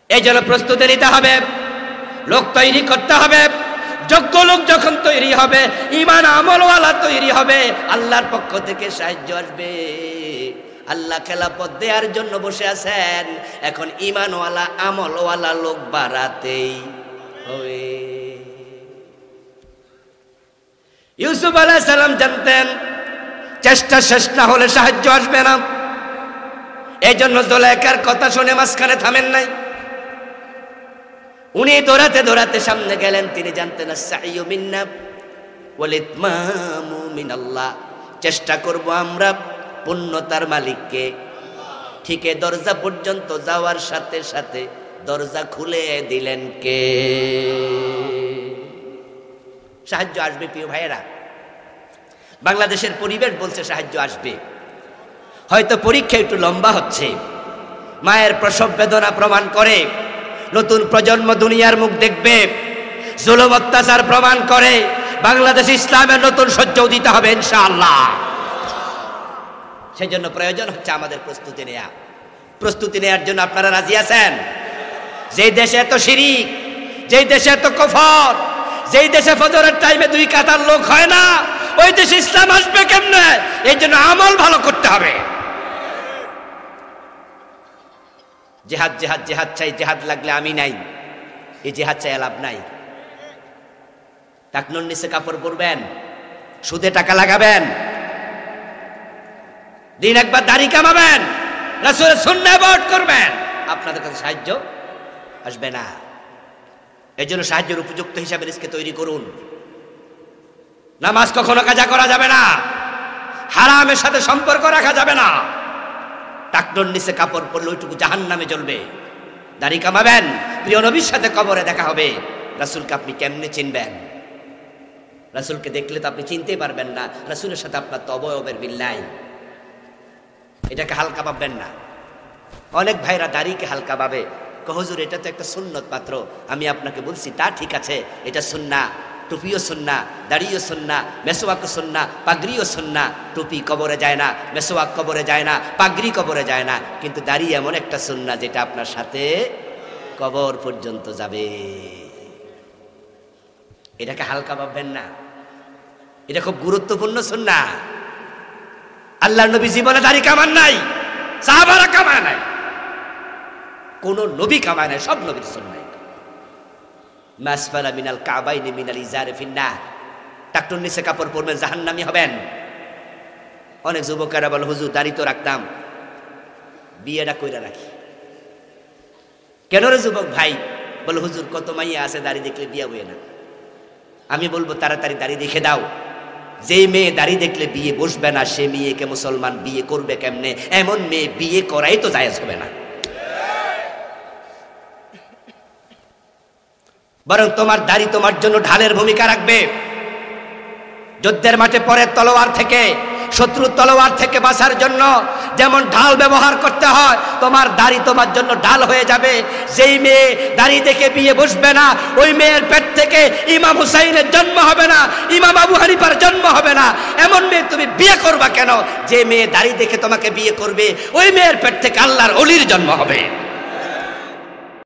এই জন্য প্রস্তুতি নিতে হবে, লোক তৈরি করতে হবে। যোগ্য লোক যখন তৈরি হবে, ঈমান আমলওয়ালা তৈরি হবে, আল্লাহর পক্ষ থেকে সাহায্য আসবে। আল্লাহ খেলাফত দেওয়ার জন্য বসে আছেন, এখন ঈমানওয়ালা আমলওয়ালা লোক বাড়াতেই হবে। ইউসুফ আলাইহিস সালাম জানতেন চেষ্টা শেষ না হলে সাহায্য আসবে না। এই জন্য জুলাইখার কথা শুনে মাঝখানে থামেন নাই। উনি দৌড়াতে দৌড়াতে সামনে গেলেন। তিনি জানতেন আস-সাইয়্যু মিন্না ওয়াল ইতমামু মিনাল্লাহ, চেষ্টা করব আমরা, পূর্ণতার মালিককে। ঠিক এই দরজা পর্যন্ত যাওয়ার সাথে সাথে দরজা খুলে দিলেন কে? সাহায্য আসবে প্রিয় ভাইয়েরা। বাংলাদেশের পরিবেশ বলছে সাহায্য আসবে। হয়তো পরীক্ষা একটু লম্বা হচ্ছে, মায়ের প্রসব বেদনা প্রমাণ করে, নতুন প্রজন্ম দুনিয়ার মুখ দেখবে, জুলুম অত্যাচার প্রমাণ করে বাংলাদেশ ইসলামের নতুন সূর্য দিতে হবে ইনশাআল্লাহ। সেই জন্য প্রয়োজন হচ্ছে আমাদের প্রস্তুতি নেওয়া। প্রস্তুতি নেওয়ার জন্য আপনারা রাজি আছেন? যেই দেশে এত শিরিক, যেই দেশে এত কুফর, যেই দেশে ফজরের টাইমে 2 কাতার লোক হয় না, ওই দেশে ইসলাম আসবে কেমনে? এই জন্য আমল ভালো করতে হবে। জেহাদ জেহাদ জেহাদ চাই, জেহাদ লাগলে আমি নাই, এই জেহাদ চাই লাভ নাই। টাকনুর নিচে কাপড় পরবেন, সুদে টাকা লাগাবেন, দিন একবার দাড়ি কামাবেন, রাসূলের সুন্নাহ অ্যাভয়েড করবেন, আপনাদের কাছে সাহায্য আসবে না। এই জন্য সাহায্যের উপযুক্ত হিসাবে রিজকে তৈরি করুন। নামাজ কখনো কাজা করা যাবে না, হারামের সাথে সম্পর্ক রাখা যাবে না। টাকনুর নিচে কাপড় পরলে ওইটুকু জাহান্নামে জ্বলবে। দাড়ি কামাবেন, প্রিয় নবীর সাথে কবরে দেখা হবে। রাসূলকে আপনি কেমনে চিনবেন? রাসূলকে দেখলে তো আপনি চিনতেই পারবেন না। রাসূলের সাথে আপনার তো অবয়বের মিল নাই। এটাকে হালকা ভাববেন না। অনেক ভাইরা দাড়িকে হালকা ভাবে, হুজুর এটা তো একটা সুন্নত মাত্র। আমি আপনাকে বলছি তা ঠিক আছে, এটা সুন্নাহ। টুপিও সুন্নাহ, দাড়িও সুন্নাহ, মেসওয়াকও সুন্নাহ, পাগড়িও সুন্নাহ। টুপি কবরে যায় না, মেসওয়াক কবরে যায় না, পাগড়ি কবরে যায় না, কিন্তু দাড়ি এমন একটা সুন্নাহ যেটা আপনার সাথে কবর পর্যন্ত যাবে। এটাকে হালকা ভাববেন না, এটা খুব গুরুত্বপূর্ণ সুন্নাহ। আল্লাহর নবী জীবনে দাড়ি কামান নাই, সাহাবারা কামায় নাই, কোন নবী কামায় নাই, সব নবীর সুন্নাহ। মাসফালা মিনাল কাবাইনি মিনাল ইজারি ফিন্নার, টাকটুর নিচে কাপড় পরবেন জাহান্নামী হবেন। অনেক যুবকেরা বলে হুজুর দাড়ি তো রাখতাম, বিয়েটা কইরা রাখি। কেন রে যুবক ভাই? বলে হুজুর কত মাইয়া আছে দাড়ি দেখলে বিয়ে বইয়ে না। আমি বলবো তাড়াতাড়ি দাড়ি দেখে দাও। যে মেয়ে দাড়ি দেখলে বিয়ে বসবে না, সে মেয়েকে মুসলমান বিয়ে করবে কেমনে? এমন মেয়ে বিয়ে করাই তো জায়েজ হবে না। বরং তোমার দাড়ি তোমার জন্য ঢালের ভূমিকা রাখবে। যুদ্ধের মাঠে পরে তলোয়ার থেকে, শত্রুর তলোয়ার থেকে বাঁচার জন্য যেমন ঢাল ব্যবহার করতে হয়, তোমার দাড়ি তোমার জন্য ঢাল হয়ে যাবে। যেই মেয়ে দাড়ি দেখে বিয়ে বসবে না, ওই মেয়ের পেট থেকে ইমাম হুসাইনের জন্ম হবে না, ইমাম আবু হানিফার জন্ম হবে না। এমন মেয়ে তুমি বিয়ে করবা কেন? যে মেয়ে দাড়ি দেখে তোমাকে বিয়ে করবে, ওই মেয়ের পেট থেকে আল্লাহর ওলির জন্ম হবে।